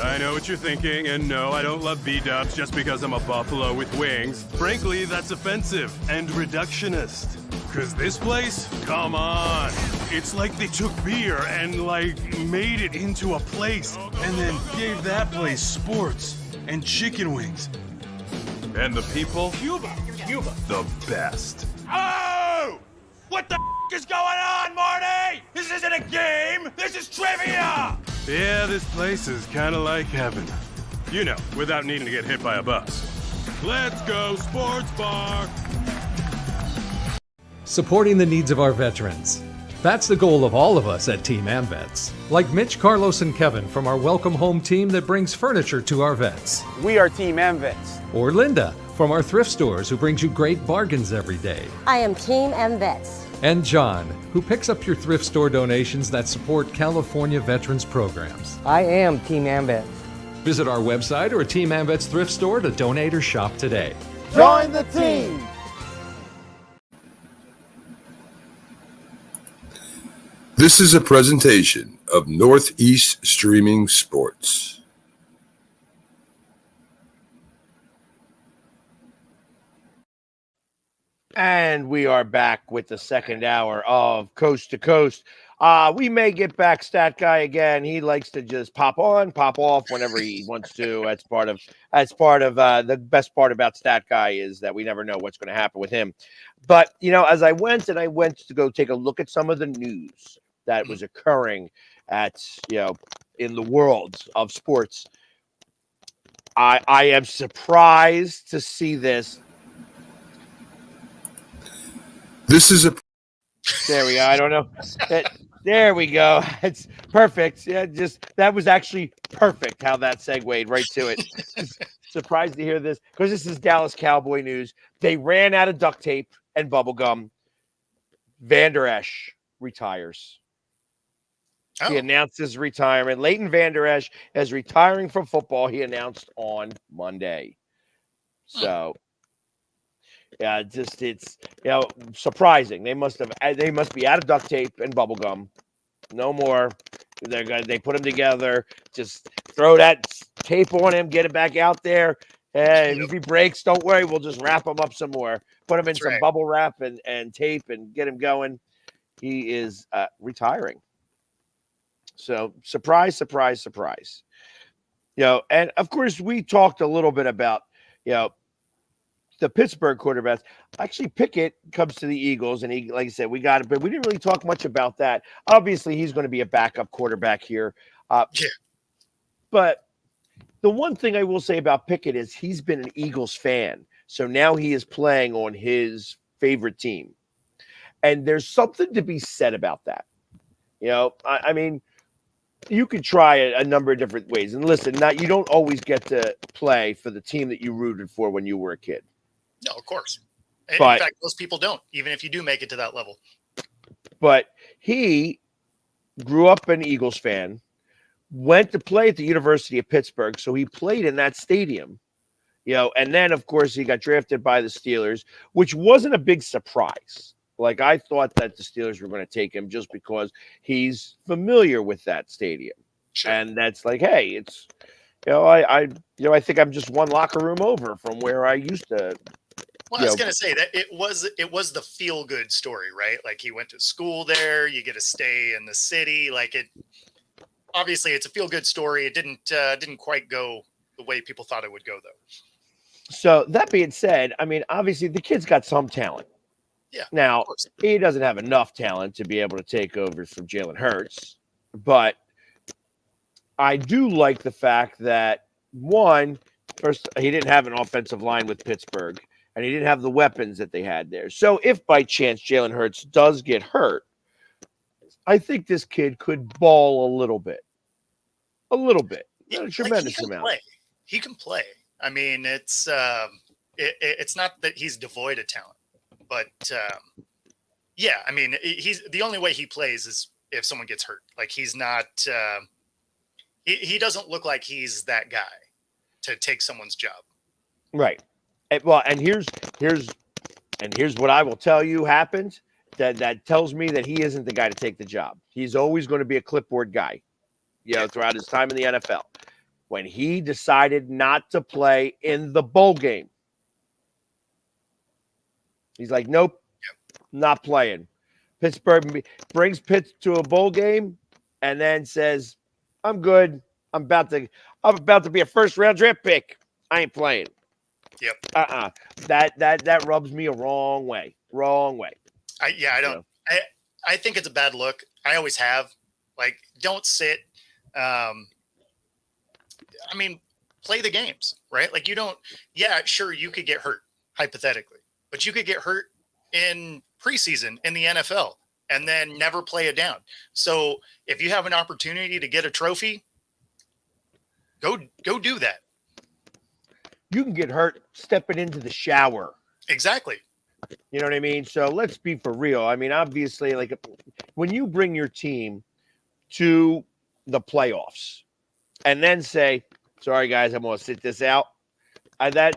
I know what you're thinking, and no, I don't love B-dubs just because I'm a buffalo with wings. Frankly, that's offensive and reductionist. Cause this place, come on. It's like they took beer and made it into a place and then gave that place sports and chicken wings. And the people, Cuba, the best. Oh! What the is going on, Marty? This isn't a game, this is trivia! Yeah, this place is kinda like heaven. You know, without needing to get hit by a bus. Let's go, sports bar! Supporting the needs of our veterans. That's the goal of all of us at Team AmVets. Like Mitch, Carlos, and Kevin from our Welcome Home team that brings furniture to our vets. We are Team AmVets. Or Linda from our thrift stores who brings you great bargains every day. I am Team AmVets. And John, who picks up your thrift store donations that support California veterans programs. I am Team AmVets. Visit our website or a Team AmVets thrift store to donate or shop today. Join the team! This is a presentation of Northeast Streaming Sports. And we are back with the second hour of Coast to Coast. We may get back Stat Guy again. He likes to just pop on, pop off whenever he wants to. That's part of the best part about Stat Guy is that we never know what's going to happen with him. But as I went to go take a look at some of the news that was occurring at in the world of sports, I am surprised to see this. This is a. There we go. I don't know. There we go. It's perfect. Yeah, that was actually perfect how that segued right to it. Surprised to hear this because this is Dallas Cowboy news. They ran out of duct tape and bubble gum. Van Der Esch retires. Oh. He announced his retirement. Leighton Van Der Esch is retiring from football. He announced on Monday. So. Yeah, it's surprising. They must be out of duct tape and bubble gum. No more. They put them together. Just throw that tape on him, get it back out there. And if he breaks, don't worry. We'll just wrap him up some more. Put him in some bubble wrap and tape and get him going. He is retiring. So surprise, surprise, surprise. And of course we talked a little bit about, the Pittsburgh quarterbacks. Actually, Pickett comes to the Eagles, and he, like I said, we got it, but we didn't really talk much about that. Obviously, he's going to be a backup quarterback here. Yeah. But the one thing I will say about Pickett is he's been an Eagles fan. So now he is playing on his favorite team. And there's something to be said about that. I mean, you could try a number of different ways. And listen, you don't always get to play for the team that you rooted for when you were a kid. No, of course. In But- fact, most people don't, even if you do make it to that level. But he grew up an Eagles fan, went to play at the University of Pittsburgh, so he played in that stadium. And then, of course, he got drafted by the Steelers, which wasn't a big surprise. Like, I thought that the Steelers were going to take him just because he's familiar with that stadium. Sure. And that's like, hey, it's, I think I'm just one locker room over from where I used to. Well, I was going to say that it was the feel good story, right? Like, he went to school there, you get to stay in the city. Like, obviously it's a feel good story. It didn't quite go the way people thought it would go, though. So that being said, I mean, obviously the kid's got some talent. Yeah. Now, he doesn't have enough talent to be able to take over from Jalen Hurts, but I do like the fact that, first, he didn't have an offensive line with Pittsburgh, and he didn't have the weapons that they had there. So if by chance Jalen Hurts does get hurt, I think this kid could ball a little bit. Not a tremendous amount. He can play. I mean, it's not that he's devoid of talent, but yeah, I mean, he's the only way he plays is if someone gets hurt. Like, he's not. He doesn't look like he's that guy to take someone's job. Right. And here's what I will tell you happened that tells me that he isn't the guy to take the job. He's always going to be a clipboard guy, throughout his time in the NFL. When he decided not to play in the bowl game, he's like, nope, not playing. Pittsburgh brings Pitt to a bowl game and then says, I'm good. I'm about to be a first round draft pick. I ain't playing. Yep. That rubs me a wrong way. I think it's a bad look. I always have. Like, don't sit. I mean, play the games, right? Like, you don't. Yeah, sure, you could get hurt hypothetically, but you could get hurt in preseason in the NFL and then never play it down. So if you have an opportunity to get a trophy, go do that. You can get hurt stepping into the shower. Exactly. You know what I mean? So let's be for real. I mean, obviously, like, when you bring your team to the playoffs and then say, sorry guys, I'm going to sit this out. No.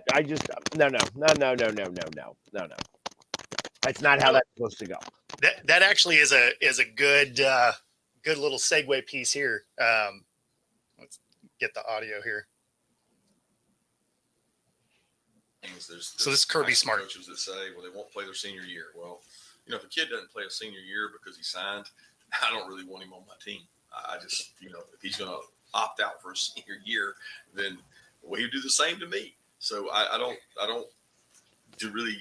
That's not how that's supposed to go. That actually is a good little segue piece here. Let's get the audio here. There's So this is Kirby Smart. Coaches that say, well, they won't play their senior year. Well, if a kid doesn't play a senior year because he signed, I don't really want him on my team. I just, if he's going to opt out for a senior year, then he would do the same to me. So I don't really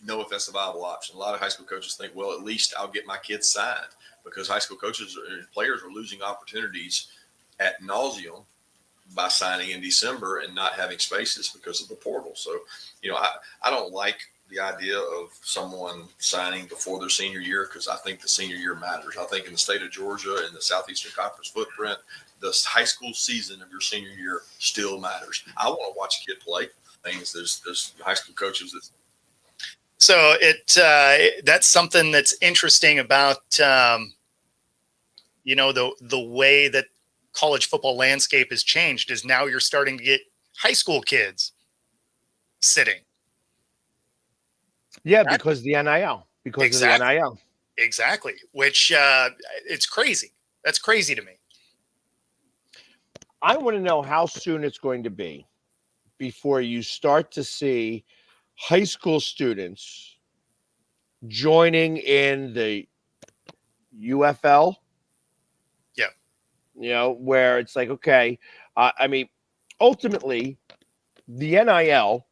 know if that's a viable option. A lot of high school coaches think, well, at least I'll get my kids signed, because high school coaches and players are losing opportunities ad nauseum by signing in December and not having spaces because of the portal. So, I don't like the idea of someone signing before their senior year, because I think the senior year matters. I think in the state of Georgia and the Southeastern Conference footprint, the high school season of your senior year still matters. I want to watch a kid play. There's high school coaches that. So that's something that's interesting about the way that college football landscape has changed is now you're starting to get high school kids sitting. Yeah, because the NIL. Because of the NIL. Exactly. Which it's crazy. That's crazy to me. I want to know how soon it's going to be before you start to see high school students joining in the UFL. Yeah. where it's like, okay, I mean, ultimately, the NIL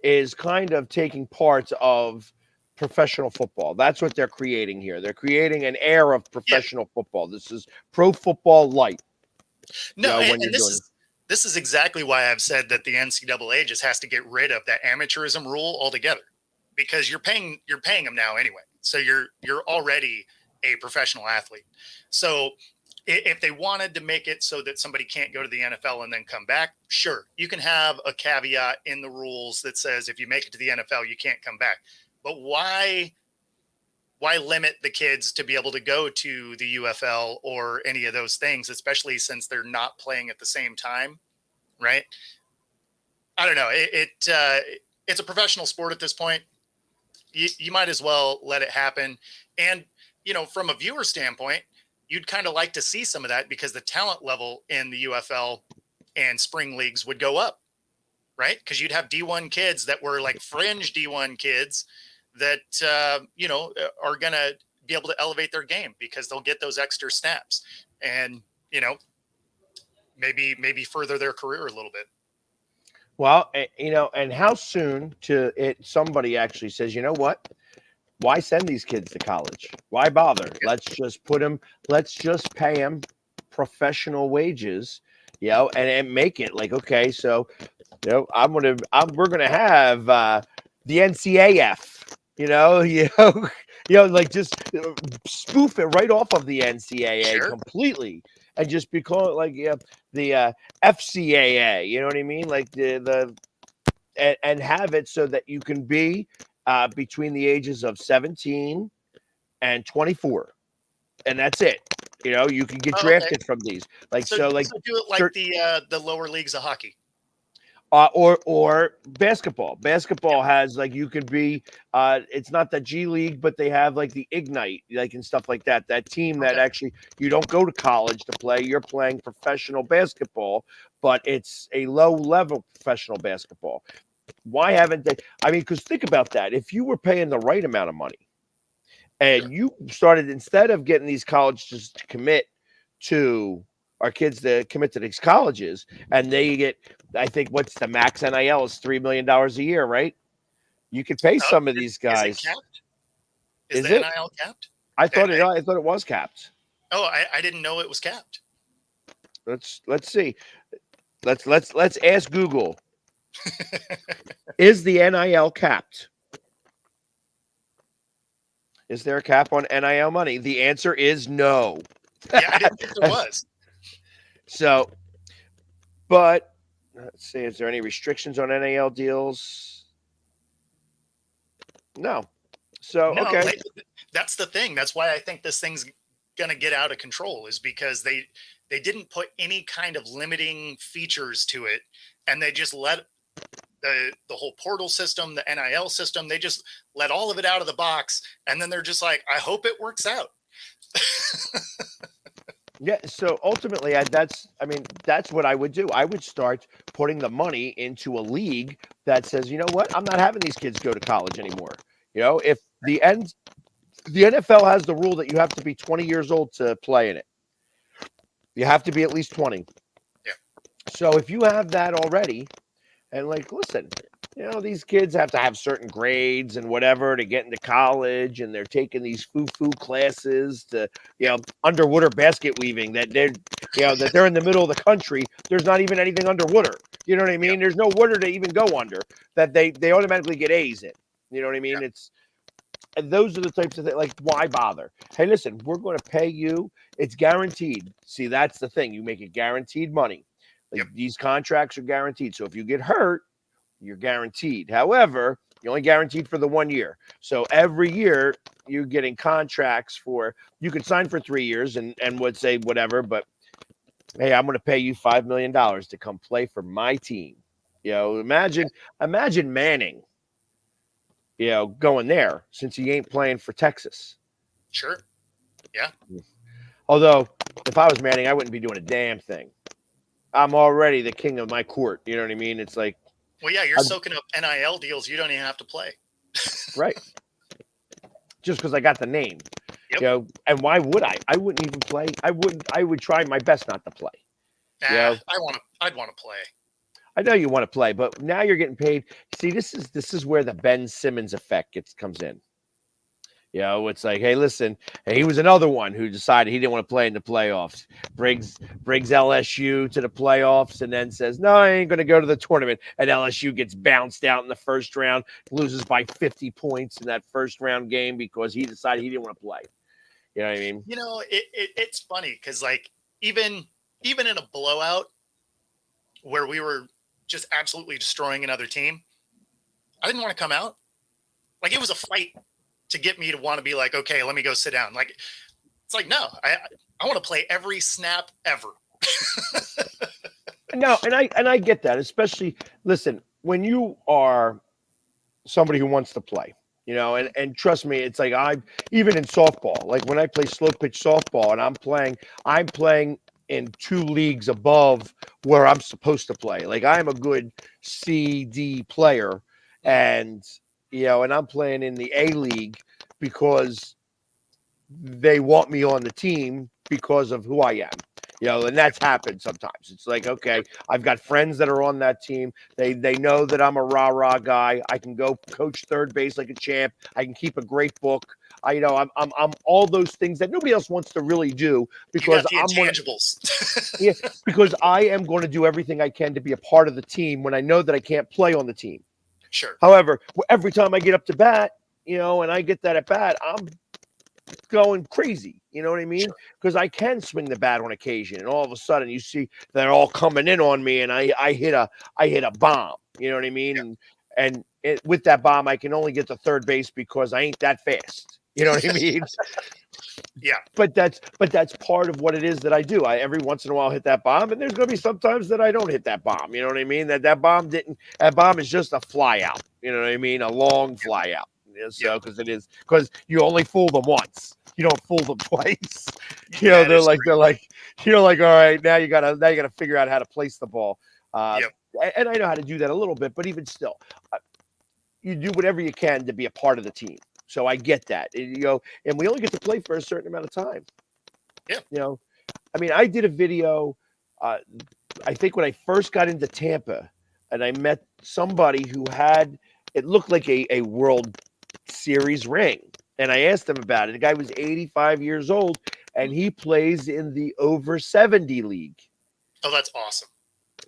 is kind of taking parts of professional football. That's what they're creating here. They're creating an air of professional football. This is pro football light. No, when and this is exactly why I've said that the NCAA just has to get rid of that amateurism rule altogether, because you're paying them now anyway. So you're already a professional athlete. So if they wanted to make it so that somebody can't go to the NFL and then come back, sure, you can have a caveat in the rules that says if you make it to the NFL, you can't come back. But why limit the kids to be able to go to the UFL or any of those things, especially since they're not playing at the same time, right? I don't know. It's a professional sport at this point. You might as well let it happen. And, from a viewer standpoint, you'd kind of like to see some of that because the talent level in the UFL and spring leagues would go up, right? Because you'd have D1 kids that were like fringe D1 kids that, are going to be able to elevate their game because they'll get those extra snaps and, maybe further their career a little bit. Well, and how soon somebody actually says, you know what? Why send these kids to college? Why bother? Let's just pay them professional wages, and make it like, okay, so, we're going to have the NCAF, like just spoof it right off of the NCAA completely and just be called like the FCAA, you know what I mean? Like and have it so that you can be between the ages of 17 and 24, and that's it. You can get drafted from these. So do it like the lower leagues of hockey. Or basketball. Basketball has like you could be. It's not the G League, but they have like the Ignite, like and stuff like that. That team that actually you don't go to college to play. You're playing professional basketball, but it's a low level professional basketball. Why haven't they? I mean, because think about that. If you were paying the right amount of money, and you started instead of getting these colleges to commit to our kids to commit to these colleges, and they get, I think, what's the max NIL is $3 million a year, right? You could pay some of these guys. Is it capped? Is the NIL capped? I thought it was capped. Oh, I didn't know it was capped. Let's see. Let's ask Google. Is the NIL capped? Is there a cap on NIL money? The answer is no. Yeah, I didn't think there was. So, but let's see, is there any restrictions on NIL deals? No. So, no, okay. That's the thing. That's why I think this thing's going to get out of control, is because they didn't put any kind of limiting features to it, and they just let the whole portal system, the NIL system, they just let all of it out of the box, and then they're just like, I hope it works out. Yeah, so ultimately, that's what I would do. I would start putting the money into a league that says, you know what, I'm not having these kids go to college anymore. If the NFL has the rule that you have to be 20 years old to play in it. You have to be at least 20. Yeah. So if you have that already, and like, listen, these kids have to have certain grades and whatever to get into college, and they're taking these foo-foo classes to, underwater basket weaving that they're in the middle of the country. There's not even anything underwater. You know what I mean? There's no water to even go under that they automatically get A's in. You know what I mean? And those are the types of things, like, why bother? Hey, listen, we're going to pay you. It's guaranteed. See, that's the thing. You make it guaranteed money. Like, these contracts are guaranteed. So if you get hurt, you're guaranteed. However, you're only guaranteed for the 1 year. So every year you're getting contracts you could sign for 3 years and would say whatever, but hey, I'm going to pay you $5 million to come play for my team. Imagine Manning, going there since he ain't playing for Texas. Sure. Yeah. Although if I was Manning, I wouldn't be doing a damn thing. I'm already the king of my court. You know what I mean? It's like, well, yeah, you're soaking up NIL deals. You don't even have to play. Right. Just because I got the name. Yep. You know, and why would I? I wouldn't even play. I would try my best not to play. You know? I'd want to play. I know you want to play, but now you're getting paid. See, this is where the Ben Simmons effect comes in. You know, it's like, hey, listen, and he was another one who decided he didn't want to play in the playoffs. Brings LSU to the playoffs and then says, no, I ain't going to go to the tournament. And LSU gets bounced out in the first round, loses by 50 points in that first round game because he decided he didn't want to play. You know what I mean? You know, it's funny because, like, even in a blowout where we were just absolutely destroying another team, I didn't want to come out. Like, it was a fight to get me to want to be like, okay, let me go sit down. Like, it's like, no, I want to play every snap ever. No, and I get that, especially, listen, when you are somebody who wants to play, you know, and trust me, it's like even in softball, like when I play slow pitch softball and I'm playing in 2 leagues above where I'm supposed to play. Like, I'm a good C-D player, and you know, and I'm playing in the A league because they want me on the team because of who I am. You know, and that's happened sometimes. It's like, okay, I've got friends that are on that team. They know that I'm a rah-rah guy. I can go coach third base like a champ. I can keep a great book. I'm all those things that nobody else wants to really do because you got the intangibles. Yeah, because I am going to do everything I can to be a part of the team when I know that I can't play on the team. Sure. However, every time I get up to bat, you know, and I get that at bat, I'm going crazy. You know what I mean? Because I can swing the bat on occasion, and all of a sudden you see they're all coming in on me, and I hit a bomb. You know what I mean? Yeah. And with that bomb, I can only get to third base because I ain't that fast. You know what I mean? Yeah. But that's part of what it is that I do. I every once in a while hit that bomb, and there's going to be sometimes that I don't hit that bomb. You know what I mean? That bomb is just a fly out. You know what I mean? A long fly out. So because you only fool them once. You don't fool them twice. You know, they're like, you're like, all right, now you gotta figure out how to place the ball. And I know how to do that a little bit, but even still, you do whatever you can to be a part of the team. So I get that, you know, and we only get to play for a certain amount of time. Yeah. You know, I mean, I did a video, I think when I first got into Tampa, and I met somebody who had, it looked like a World Series ring. And I asked him about it. The guy was 85 years old, and he plays in the over 70 league. Oh, that's awesome.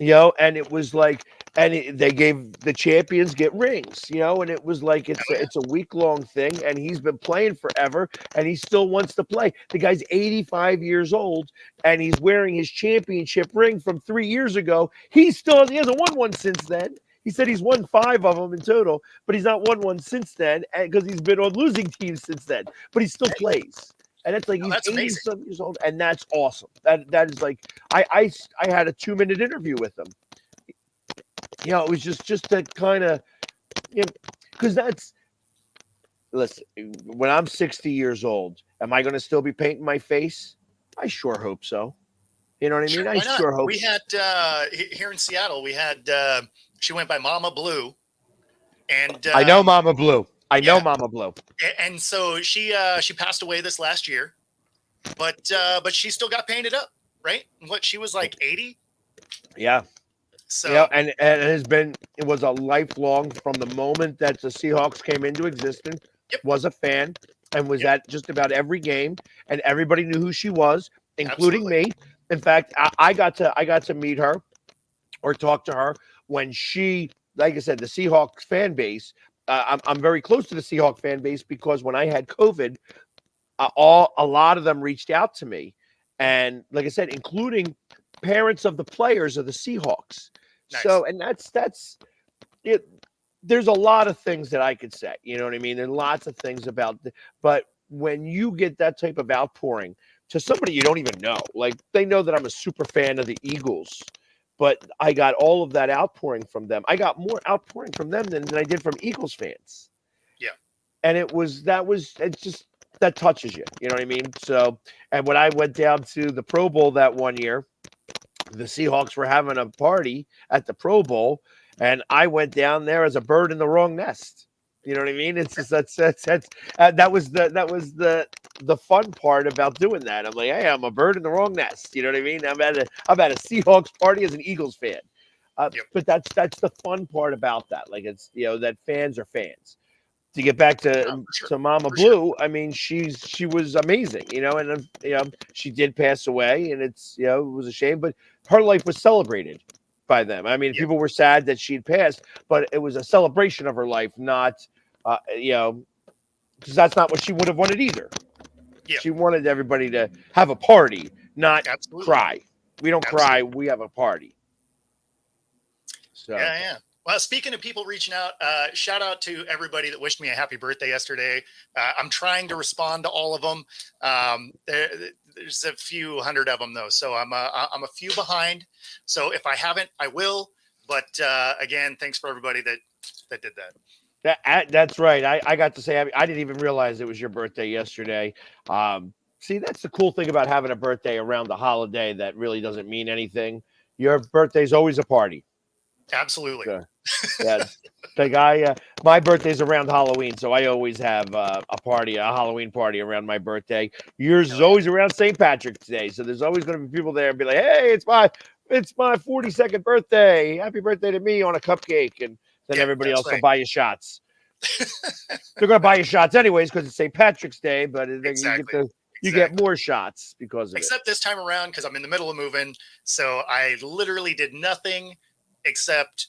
You know, and it was like, they gave the champions get rings, you know, and it was like, it's a week-long thing, and he's been playing forever, and he still wants to play. The guy's 85 years old, and he's wearing his championship ring from 3 years ago. He hasn't won one since then. He said he's won 5 of them in total, but he's not won one since then because he's been on losing teams since then. But he still plays, and it's like he's 80-some years old, and that's awesome. That is like I had a 2-minute interview with him. You know, it was just to kind of, you know, because listen. When I'm 60 years old, am I going to still be painting my face? I sure hope so. You know what I mean? I sure hope. We had here in Seattle. We had. She went by Mama Blue, and I know Mama Blue. I know Mama Blue. And so she passed away this last year, but she still got painted up, right? What, she was like 80? Yeah. So yeah, and it was a lifelong from the moment that the Seahawks came into existence. Was a fan and was at just about every game, and everybody knew who she was, including me. In fact, I got to meet her or talk to her when she, like I said, the Seahawks fan base. I'm very close to the Seahawks fan base because when I had COVID, a lot of them reached out to me, and like I said, including parents of the players of the Seahawks. Nice. So, and that's it. There's a lot of things that I could say. You know what I mean? There's lots of things about, but when you get that type of outpouring to somebody you don't even know, like they know that I'm a super fan of the Eagles. But I got all of that outpouring from them. I got more outpouring from them than I did from Eagles fans. Yeah. And it's just, that touches you. You know what I mean? So, and when I went down to the Pro Bowl that one year, the Seahawks were having a party at the Pro Bowl, and I went down there as a bird in the wrong nest. You know what I mean? It's just that was the the fun part about doing that. I'm like, hey, I'm a bird in the wrong nest. You know what I mean? I'm at a Seahawks party as an Eagles fan. But that's the fun part about that. Like, it's, that fans are fans. To get back to Mama Blue, I mean, she was amazing, and she did pass away, and it's, it was a shame, but her life was celebrated by them. I mean, people were sad that she'd passed, but it was a celebration of her life, not, because that's not what she would have wanted either. She wanted everybody to have a party, not cry. We don't cry. We have a party. So. Yeah. Well, speaking of people reaching out, shout out to everybody that wished me a happy birthday yesterday. I'm trying to respond to all of them. There's a few hundred of them though, so I'm a few behind. So if I haven't, I will. But again, thanks for everybody that did that. That's right. I got to say, I didn't even realize it was your birthday yesterday. See, that's the cool thing about having a birthday around the holiday that really doesn't mean anything. Your birthday's always a party. Absolutely. Yeah, like my birthday's around Halloween, so I always have a Halloween party around my birthday. Yours is always around St. Patrick's Day, so there's always going to be people there and be like, "Hey, it's my 42nd birthday. Happy birthday to me" on a cupcake, and then everybody else will buy you shots. They're going to buy you shots anyways because it's St. Patrick's Day, but you get more shots because of Except this time around, because I'm in the middle of moving, so I literally did nothing except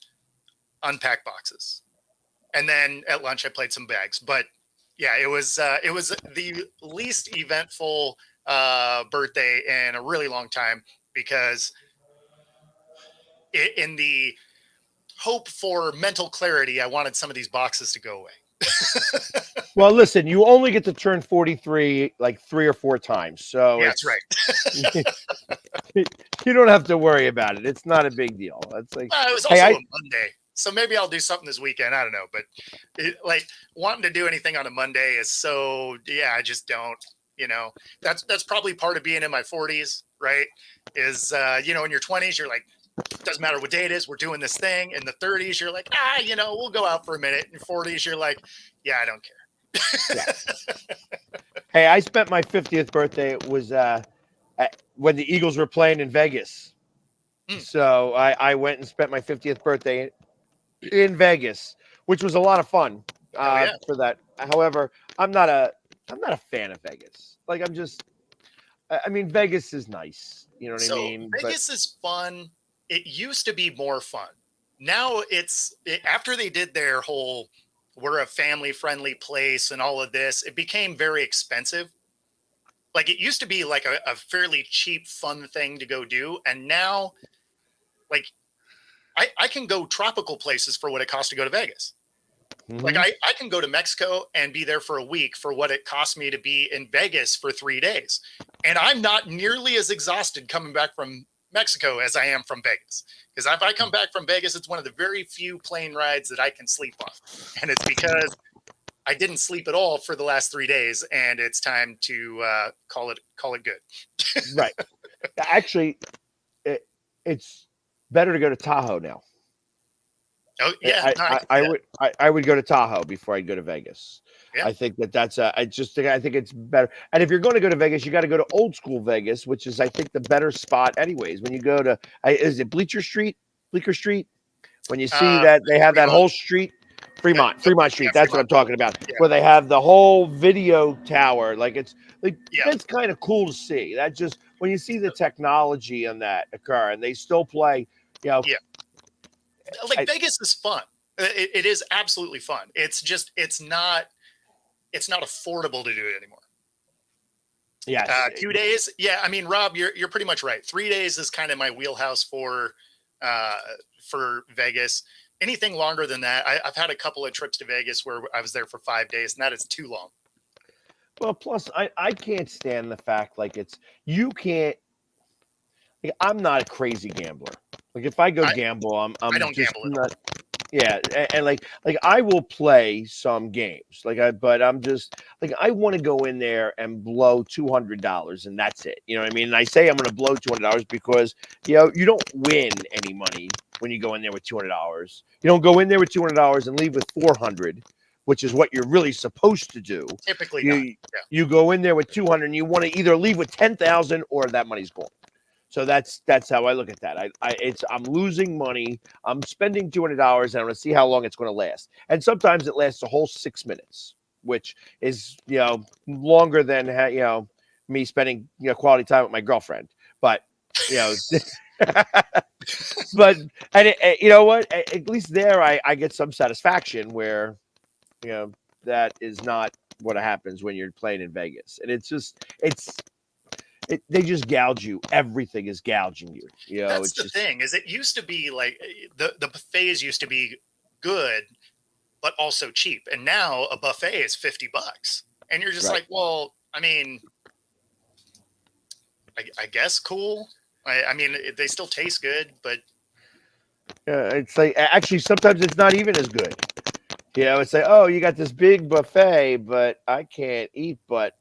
unpack boxes, and then at lunch I played some bags. But yeah, it was the least eventful birthday in a really long time, because in the hope for mental clarity, I wanted some of these boxes to go away. Well, listen, you only get to turn 43 like 3 or 4 times, so that's right. You don't have to worry about it. It's not a big deal. It's like, it was also a Monday, so maybe I'll do something this weekend. I don't know, but wanting to do anything on a Monday is so, I just don't. That's probably part of being in my 40s, right? Is in your 20s, you're like, doesn't matter what day it is, we're doing this thing. In the 30s, you're like, we'll go out for a minute. In 40s, you're like, I don't care. Hey, I spent my 50th birthday. It was when the Eagles were playing in Vegas. So I went and spent my 50th birthday in Vegas, which was a lot of fun for that. However, I'm not a fan of Vegas. Like, I mean, Vegas is nice. You know what I mean? Vegas is fun. It used to be more fun. Now after they did their whole, we're a family friendly place and all of this, it became very expensive. Like, it used to be like a fairly cheap, fun thing to go do. And now, like, I can go tropical places for what it costs to go to Vegas. Mm-hmm. Like, I can go to Mexico and be there for a week for what it cost me to be in Vegas for 3 days. And I'm not nearly as exhausted coming back from Mexico as I am from Vegas. Because if I come back from Vegas, it's one of the very few plane rides that I can sleep on. And it's because I didn't sleep at all for the last 3 days, and it's time to call it good. Right. Actually, it's better to go to Tahoe now. Oh yeah, I would go to Tahoe before I'd go to Vegas. Yeah. I think that's I think it's better. And if you're going to go to Vegas, you got to go to old school Vegas, which is, I think, the better spot anyways. When you go to, is it Bleecker Street? When you see that they have that whole street, Fremont Street. That's what I'm talking about. Yeah. Where they have the whole video tower. Like, it's like, that's kind of cool to see. That just, when you see the technology on that occur, and they still play, like, Vegas is fun. It is absolutely fun. It's just, it's not affordable to do it anymore. Yeah. 2 days. Yeah. I mean, Rob, you're pretty much right. 3 days is kind of my wheelhouse for Vegas. Anything longer than that, I've had a couple of trips to Vegas where I was there for 5 days, and that is too long. Well, plus I can't stand the fact, like, you can't, like, I'm not a crazy gambler. Like, if I go gamble, I don't just gamble not. Yeah, and like I will play some games, but I'm just like, I want to go in there and blow $200, and that's it. You know what I mean? And I say I'm going to blow $200 because you don't win any money when you go in there with $200. You don't go in there with $200 and leave with $400 which is what you're really supposed to do. Typically not. Yeah. You go in there with 200 and you want to either leave with 10,000 or that money's gone. So that's how I look at that. I'm losing money. I'm spending $200 and I want to see how long it's going to last. And sometimes it lasts a whole 6 minutes, which is, longer than, me spending, quality time with my girlfriend. But, but, and you know what, at least there I get some satisfaction where, that is not what happens when you're playing in Vegas. And they just gouge you. Everything is gouging you. That's the thing. Is it used to be like the buffets used to be good, but also cheap, and now a buffet is $50, and you're just right. like, well, I mean, I guess cool. I mean, they still taste good, but it's like actually sometimes it's not even as good. It's like, oh, you got this big buffet, but I can't eat but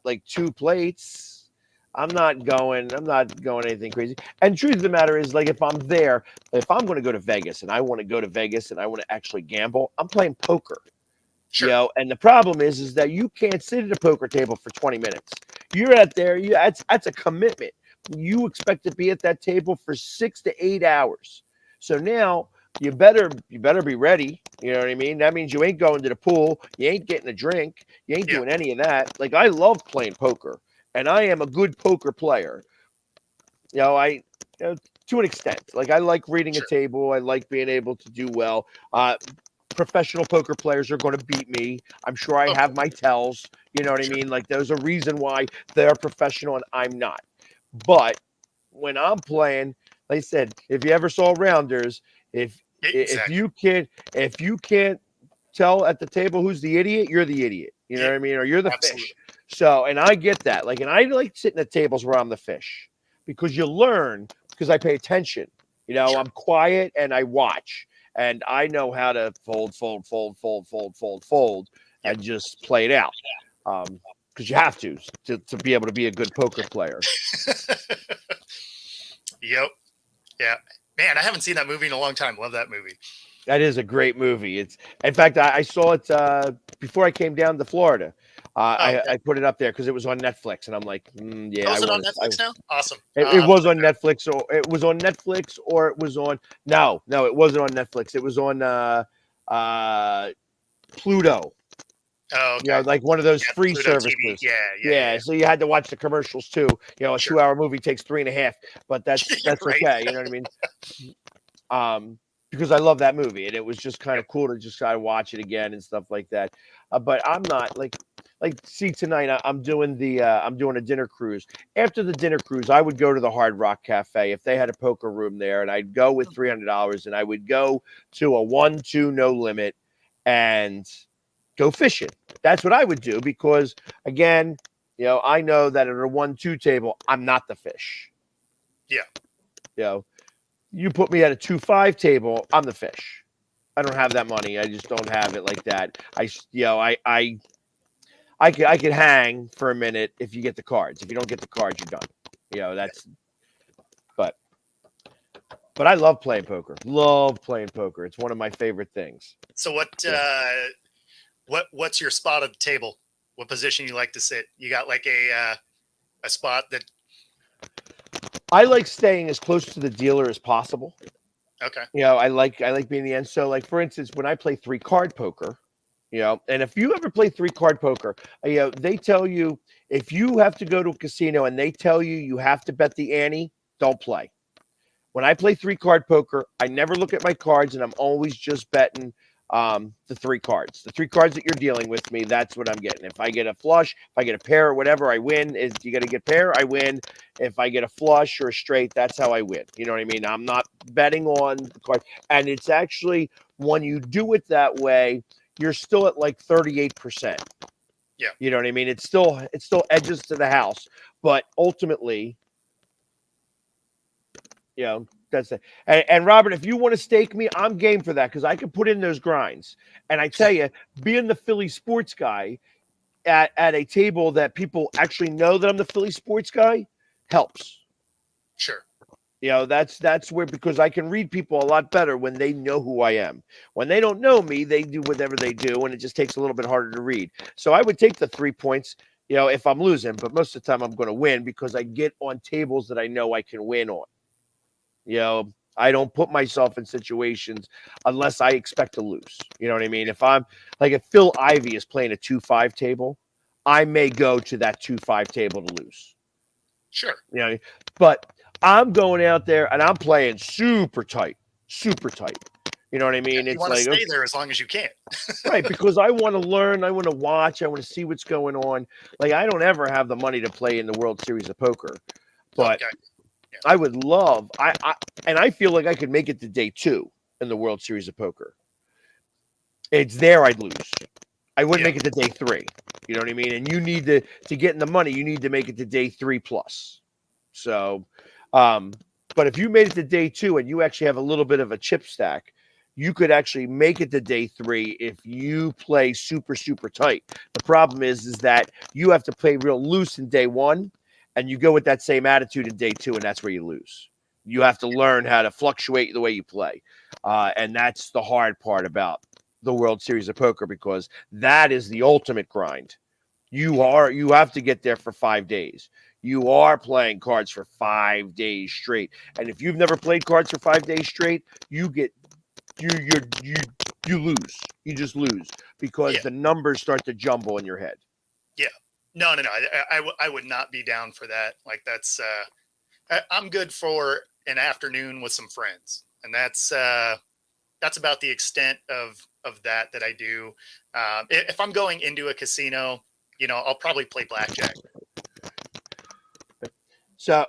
like 2 plates. I'm not going anything crazy. And truth of the matter is, like, if I'm going to go to Vegas and I want to actually gamble, I'm playing poker. Sure. And the problem is that you can't sit at a poker table for 20 minutes. You're out there. That's a commitment. You expect to be at that table for 6 to 8 hours. So now you better be ready. You know what I mean? That means you ain't going to the pool. You ain't getting a drink. You ain't doing any of that. Like, I love playing poker. And I am a good poker player. To an extent. Like, I like reading a table. I like being able to do well. Professional poker players are going to beat me. I'm sure I have my tells. You know what I mean? Like, there's a reason why they're professional and I'm not. But when I'm playing, like I said, if you ever saw Rounders, if you can't tell at the table who's the idiot, you're the idiot. You know what I mean? Or you're the fish. So, and I get that. Like, and I like sitting at tables where I'm the fish because you learn because I pay attention. I'm quiet and I watch and I know how to fold, and just play it out. Because you have to be able to be a good poker player. Yep. Yeah. Man, I haven't seen that movie in a long time. Love that movie. That is a great movie. In fact, I saw it before I came down to Florida. I put it up there because it was on Netflix, and I'm like, yeah. Is it on Netflix now? Awesome. It was on Netflix, or it was on Netflix, or it was on. No, it wasn't on Netflix. It was on Pluto. Oh, okay. Like one of those free Pluto services. TV. Yeah. So you had to watch the commercials too. A 2-hour movie takes 3.5, but that's Right. okay. You know what I mean? Because I love that movie, and it was just kind of cool to just kind of watch it again and stuff like that. But I'm not like see tonight I'm doing a dinner cruise. After the dinner cruise, I would go to the Hard Rock Cafe if they had a poker room there, and I'd go with $300, and I would go to a 1-2 no limit and go fishing. That's what I would do because, again, I know that at a 1-2 table, I'm not the fish. Yeah. You put me at a 2-5 table, I'm the fish. I don't have that money. I just don't have it like that. I could hang for a minute if you get the cards. If you don't get the cards, you're done. But I love playing poker. It's one of my favorite things. So what's your spot at the table? What position you like to sit? You got like a spot that I like staying as close to the dealer as possible. Okay. I like being the end. So, like, for instance, when I play 3-card poker, and if you ever play 3-card poker, they tell you if you have to go to a casino and they tell you have to bet the ante, don't play. When I play 3-card poker, I never look at my cards, and I'm always just betting the 3 cards. The 3 cards that you're dealing with me, that's what I'm getting. If I get a flush, if I get a pair or whatever, I win. You got to get pair, I win. If I get a flush or a straight, that's how I win. You know what I mean? I'm not betting on the card. And it's actually, when you do it that way, you're still at like 38%. Yeah. You know what I mean? It's still edges to the house. But ultimately, that's it. And Robert, if you want to stake me, I'm game for that because I can put in those grinds. And I tell you, being the Philly sports guy at a table that people actually know that I'm the Philly sports guy helps. Sure. That's where, because I can read people a lot better when they know who I am. When they don't know me, they do whatever they do, and it just takes a little bit harder to read. So I would take the 3 points, if I'm losing, but most of the time I'm going to win because I get on tables that I know I can win on. I don't put myself in situations unless I expect to lose. You know what I mean? If Phil Ivey is playing a 2-5 table, I may go to that 2-5 table to lose. Sure. But I'm going out there and I'm playing super tight. You know what I mean? You It's want to like, stay there as long as you can. right, because I want to learn, I want to watch, I want to see what's going on. Like, I don't ever have the money to play in the World Series of Poker, but I would love. I feel like I could make it to day 2 in the World Series of Poker. It's there I'd lose. I wouldn't make it to day 3. You know what I mean? And you need to get in the money. You need to make it to day 3 plus. So, but if you made it to day 2 and you actually have a little bit of a chip stack, you could actually make it to day 3 if you play super, super tight. The problem is that you have to play real loose in day 1, and you go with that same attitude in day 2, and that's where you lose. You have to learn how to fluctuate the way you play, and that's the hard part about the World Series of Poker, because that is the ultimate grind. You have to get there for 5 days. You are playing cards for 5 days straight, and if you've never played cards for 5 days straight, you lose. You just lose because the numbers start to jumble in your head. Yeah. No. I would not be down for that. Like, that's I'm good for an afternoon with some friends, and that's about the extent of that I do. If I'm going into a casino, I'll probably play blackjack. So,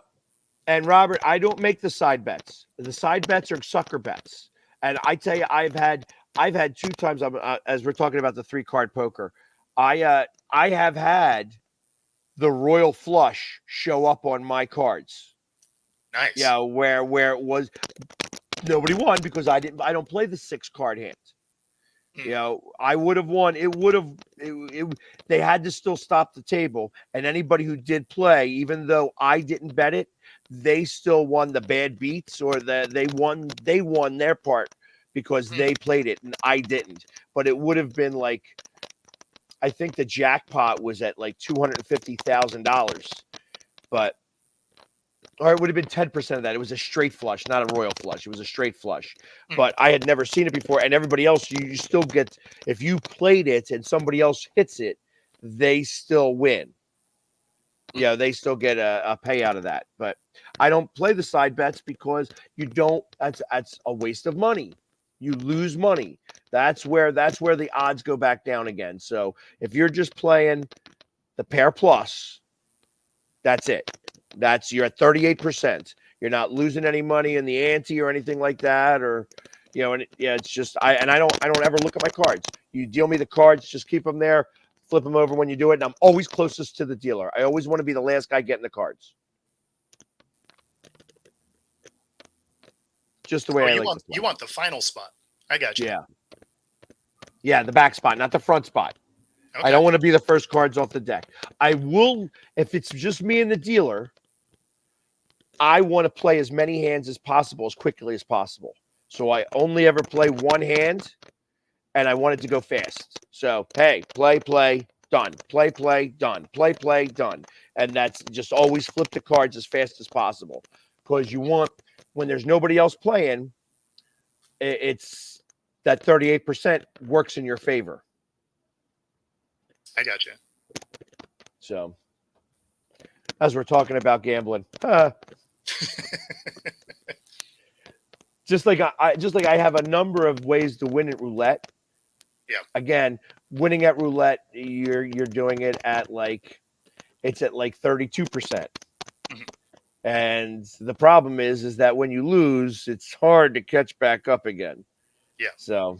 and Robert, I don't make the side bets. The side bets are sucker bets. And I tell you, I've had 2 times, as we're talking about the 3-card poker, I have had the royal flush show up on my cards. Nice. Yeah, where it was nobody won because I don't play the 6-card hand. I would have won. They had to still stop the table, and anybody who did play, even though I didn't bet it, they still won the bad beats, or they won their part because they played it and I didn't. But it would have been like, I think the jackpot was at like $250,000, or it would have been 10% of that. It was a straight flush, not a royal flush. It was a straight flush. But I had never seen it before. And everybody else, you still get, if you played it and somebody else hits it, they still win. Yeah, they still get a payout of that. But I don't play the side bets because that's a waste of money. You lose money. That's where the odds go back down again. So if you're just playing the pair plus, that's it. You're at 38%. You're not losing any money in the ante or anything like that, or it's just I don't ever look at my cards. You deal me the cards, just keep them there, flip them over when you do it, and I'm always closest to the dealer. I always want to be the last guy getting the cards. Just the way I like to play. You want the final spot. I got you. Yeah, the back spot, not the front spot. Okay. I don't want to be the first cards off the deck. I will, if it's just me and the dealer, I want to play as many hands as possible, as quickly as possible. So I only ever play one hand, and I want it to go fast. So, hey, play, done. Play, done. Play, done. And that's just always flip the cards as fast as possible. Because you want, when there's nobody else playing, it's that 38% works in your favor. I got you. So, as we're talking about gambling, just like I have a number of ways to win at roulette. Yeah. Again, winning at roulette, you're doing it at it's at 32%. Mm-hmm. And the problem is that when you lose, it's hard to catch back up again. Yeah. So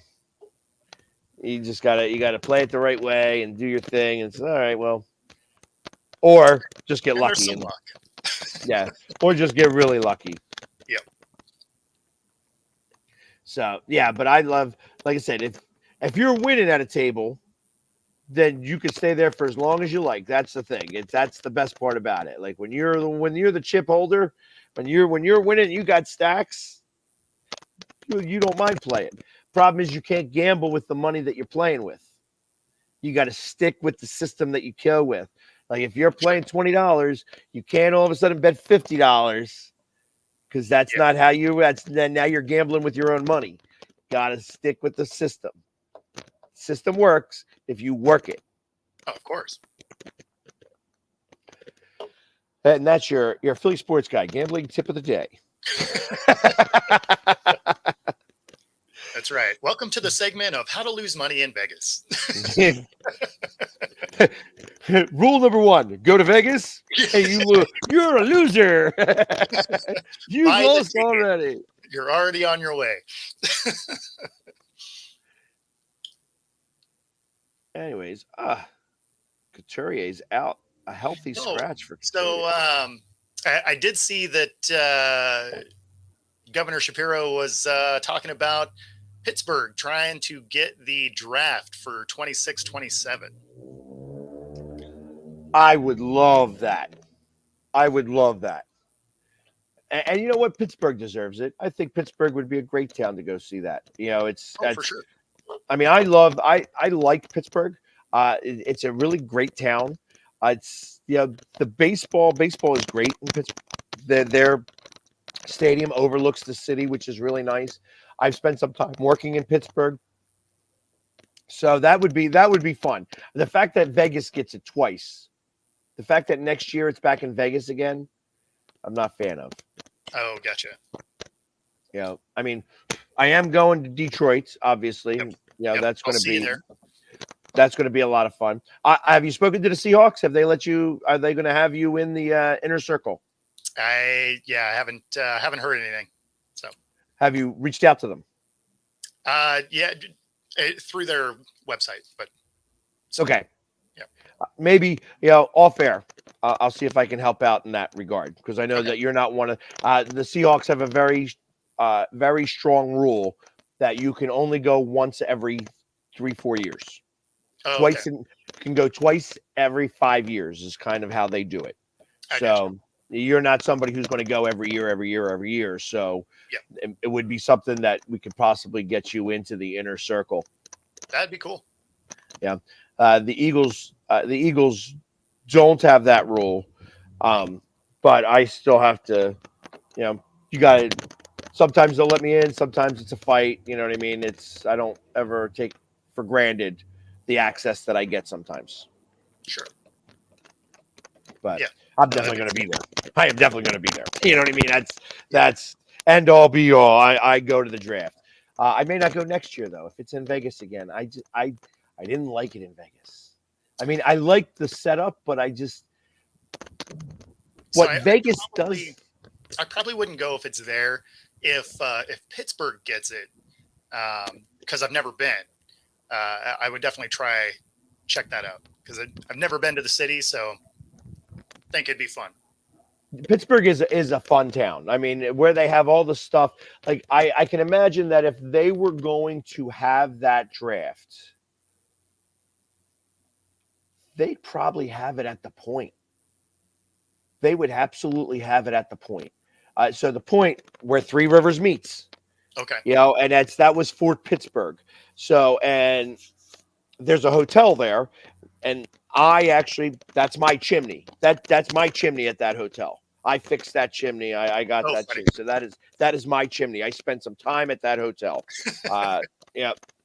you just gotta play it the right way and do your thing. And it's all right, well, or just get lucky. There's some luck. Yeah, or just get really lucky. Yep. So yeah, but I love, like I said, if you're winning at a table, then you can stay there for as long as you like. That's the thing. That's the best part about it. Like when you're the chip holder, when you're winning, you got stacks. You don't mind playing. Problem is you can't gamble with the money that you're playing with. You got to stick with the system that you kill with. Like if you're playing $20, you can't all of a sudden bet $50 because that's not how you. Then now you're gambling with your own money. Got to stick with the system. System works if you work it. Oh, of course. And that's your Philly sports guy gambling tip of the day. That's right. Welcome to the segment of how to lose money in Vegas. Rule number 1: go to Vegas. Hey, you're a loser. You lost already. You're already on your way. Anyways, Couturier's out. A healthy scratch for Couturier. So I did see that Governor Shapiro was talking about Pittsburgh trying to get the draft for 26-27. I would love that. And you know what? Pittsburgh deserves it. I think Pittsburgh would be a great town to go see that. For sure. I mean, I like Pittsburgh. It's a really great town. It's the baseball is great in Pittsburgh. Their stadium overlooks the city, which is really nice. I've spent some time working in Pittsburgh, so that would be fun. The fact that Vegas gets it twice, the fact that next year it's back in Vegas again, I'm not a fan of. Oh, gotcha. I mean, I am going to Detroit, obviously. Yep. That's going to be there. That's going to be a lot of fun. Have you spoken to the Seahawks? Have they let you? Are they going to have you in the inner circle? I haven't heard anything. So have you reached out to them? Through their website, but okay. Yeah. Maybe off air. I'll see if I can help out in that regard because I know that you're not one of the Seahawks have a very strong rule that you can only go once every 3-4 years. Can go twice every 5 years is kind of how they do it. So you're not somebody who's going to go every year. So it would be something that we could possibly get you into the inner circle. That'd be cool. Yeah. The Eagles don't have that rule. But I still have to, you got to, sometimes they'll let me in. Sometimes it's a fight. You know what I mean? I don't ever take for granted the access that I get sometimes. Sure. But I'm definitely going to be there. I am definitely going to be there. You know what I mean? That's end all be all. I go to the draft. I may not go next year though. If it's in Vegas again, I didn't like it in Vegas. I mean, I liked the setup, but Vegas does. I probably wouldn't go if it's there. If Pittsburgh gets it, because I've never been, I would definitely check that out because I've never been to the city, so I think it'd be fun. Pittsburgh is a fun town. I mean, where they have all the stuff. Like I can imagine that if they were going to have that draft, they'd probably have it at the Point. They would absolutely have it at the Point. So the Point where Three Rivers meets. Okay. And that was Fort Pittsburgh. So, and there's a hotel there, and that's my chimney. That's my chimney at that hotel. I fixed that chimney. I got that chimney. So that is my chimney. I spent some time at that hotel.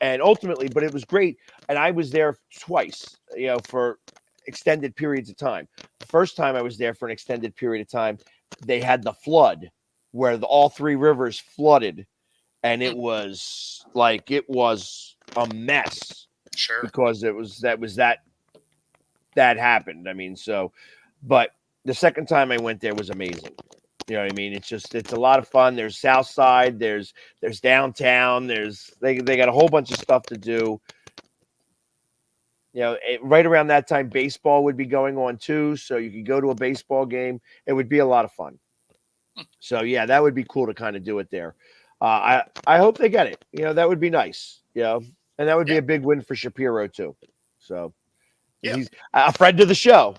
And ultimately, but it was great. And I was there twice, for extended periods of time. The first time I was there for an extended period of time, they had the flood where all Three Rivers flooded. And it was a mess. Sure. Because that happened. I mean, but the second time I went there was amazing. You know what I mean? It's a lot of fun. There's South Side, there's downtown, they got a whole bunch of stuff to do. Right around that time, baseball would be going on too. So you could go to a baseball game. It would be a lot of fun. So yeah, that would be cool to kind of do it there. I hope they get it. That would be nice. And that would be a big win for Shapiro too. So Yeah. He's a friend of the show.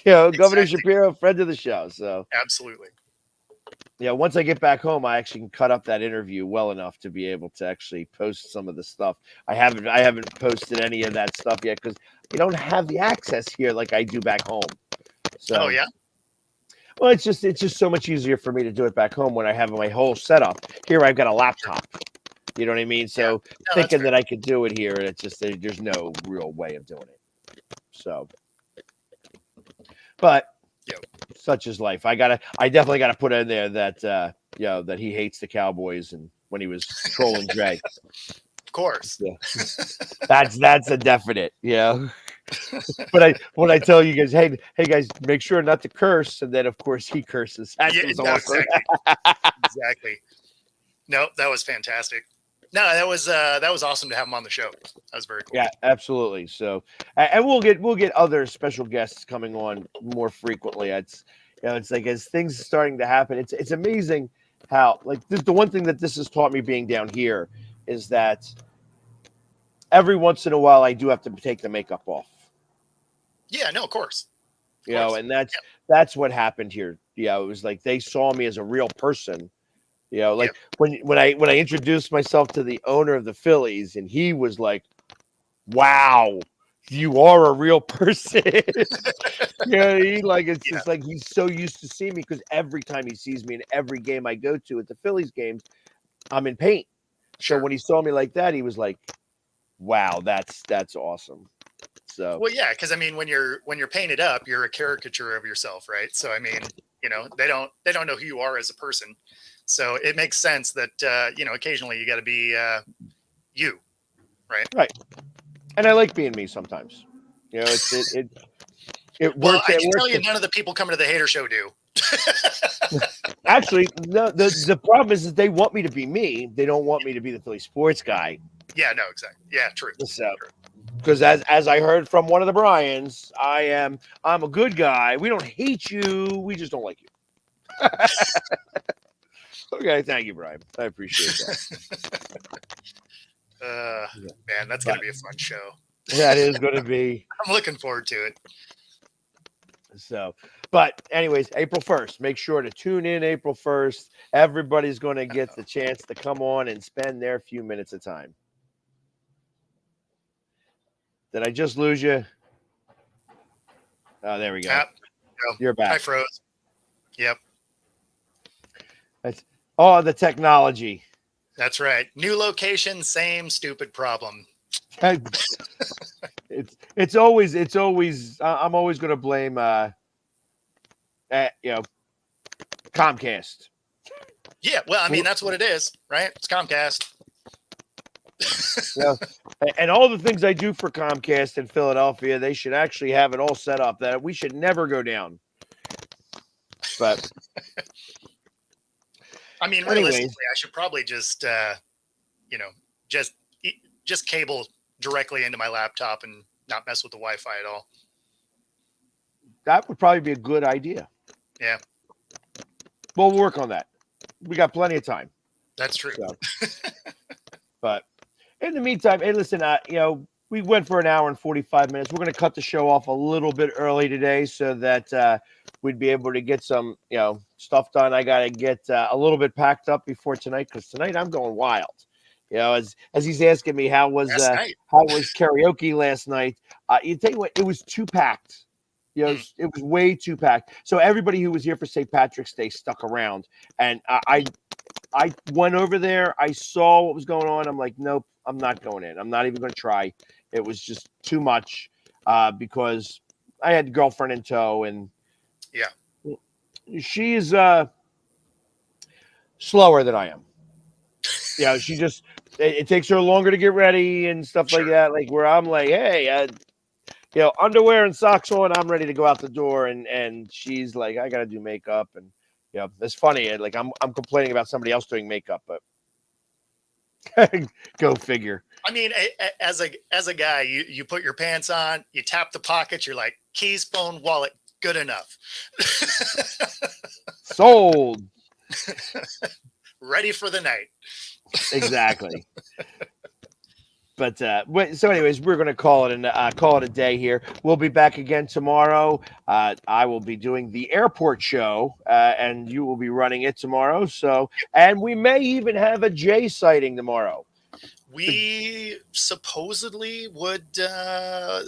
You know, Governor Exactly. Shapiro, friend of the show. So Absolutely. yeah, once I get back home, I actually can cut up that interview well enough to be able to actually post some of the stuff. I haven't posted any of that stuff yet because we don't have the access here like I do back home. So, Oh yeah. Well, it's just so much easier for me to do it back home when I have my whole setup. Here I've got a laptop. You know what I mean? So thinking that I could do it here, it's just there's no real way of doing it. So, but such is life. I definitely gotta put in there that that he hates the Cowboys and when he was trolling Jay. Of course. Yeah. That's a definite, But when I tell you guys, hey guys, make sure not to curse, and then of course he curses. That's awesome. Exactly. No, that was fantastic. No, that was awesome to have him on the show. That was very cool. Yeah, absolutely. So, and we'll get other special guests coming on more frequently. It's it's like as things are starting to happen, it's amazing how like the one thing that this has taught me being down here is that every once in a while I do have to take the makeup off. Yeah, no, of course. And that's what happened here. Yeah, it was like they saw me as a real person. Like when I introduced myself to the owner of the Phillies, and he was like, "Wow, you are a real person." It's just like he's so used to seeing me because every time he sees me in every game I go to at the Phillies games, I'm in paint. So when he saw me like that, he was like, "Wow, that's awesome." So well, yeah, because I mean, when you're painted up, you're a caricature of yourself, right? So I mean, they don't know who you are as a person. So it makes sense that occasionally you got to be you, right? Right. And I like being me sometimes. It works. Well, I can tell you, none of the people coming to the Hater Show do. Actually, no. The problem is that they want me to be me. They don't want me to be the Philly sports guy. Yeah. No. Exactly. Yeah. True. So, because as I heard from one of the Bryans, I'm a good guy. We don't hate you. We just don't like you. Okay, thank you, Brian. I appreciate that. Man, that's going to be a fun show. That is going to be. I'm looking forward to it. So, but anyways, April 1st, make sure to tune in April 1st. Everybody's going to get the chance to come on and spend their few minutes of time. Did I just lose you? Oh, there we go. No. You're back. I froze. Yep. The technology. That's right. New location, same stupid problem. It's always I'm always going to blame Comcast. Yeah, well, I mean that's what it is, right? It's Comcast. And all the things I do for Comcast in Philadelphia, they should actually have it all set up that we should never go down. But I mean, realistically, I should probably just just cable directly into my laptop and not mess with the Wi-Fi at all. That would probably be a good idea. Yeah. We'll work on that. We got plenty of time. That's true. So, but in the meantime, hey, listen, we went for an hour and 45 minutes. We're going to cut the show off a little bit early today so that we'd be able to get some, stuff done. I got to get a little bit packed up before tonight because tonight I'm going wild. As he's asking me how was karaoke last night. You tell you what, it was too packed. It was way too packed. So everybody who was here for St. Patrick's Day stuck around, and I went over there. I saw what was going on. I'm like, nope, I'm not going in. I'm not even going to try. It was just too much because I had a girlfriend in tow, and she's slower than I am. She just it takes her longer to get ready and stuff like that. Like where I'm like, hey, underwear and socks on, I'm ready to go out the door, and she's like, I gotta do makeup, and it's funny. Like I'm complaining about somebody else doing makeup, but go figure. I mean, as a guy, you put your pants on, you tap the pockets, you're like, keys, phone, wallet, good enough. Sold. Ready for the night. Exactly. So anyways, we're going to call it a day here. We'll be back again tomorrow. I will be doing the airport show, and you will be running it tomorrow. So, and we may even have a Jay sighting tomorrow. We supposedly would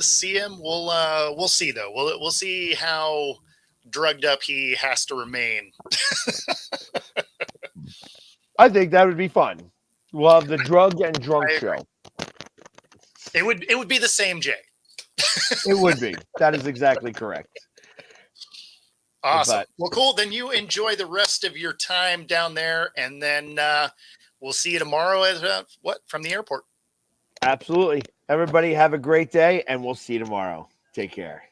see him. We'll see though. We'll see how drugged up he has to remain. I think that would be fun. We'll have the drug and drunk show. It would be the same Jay. It would be. That is exactly correct. Awesome. Well, cool. Then you enjoy the rest of your time down there, and then we'll see you tomorrow at from the airport. Absolutely. Everybody have a great day, and we'll see you tomorrow. Take care.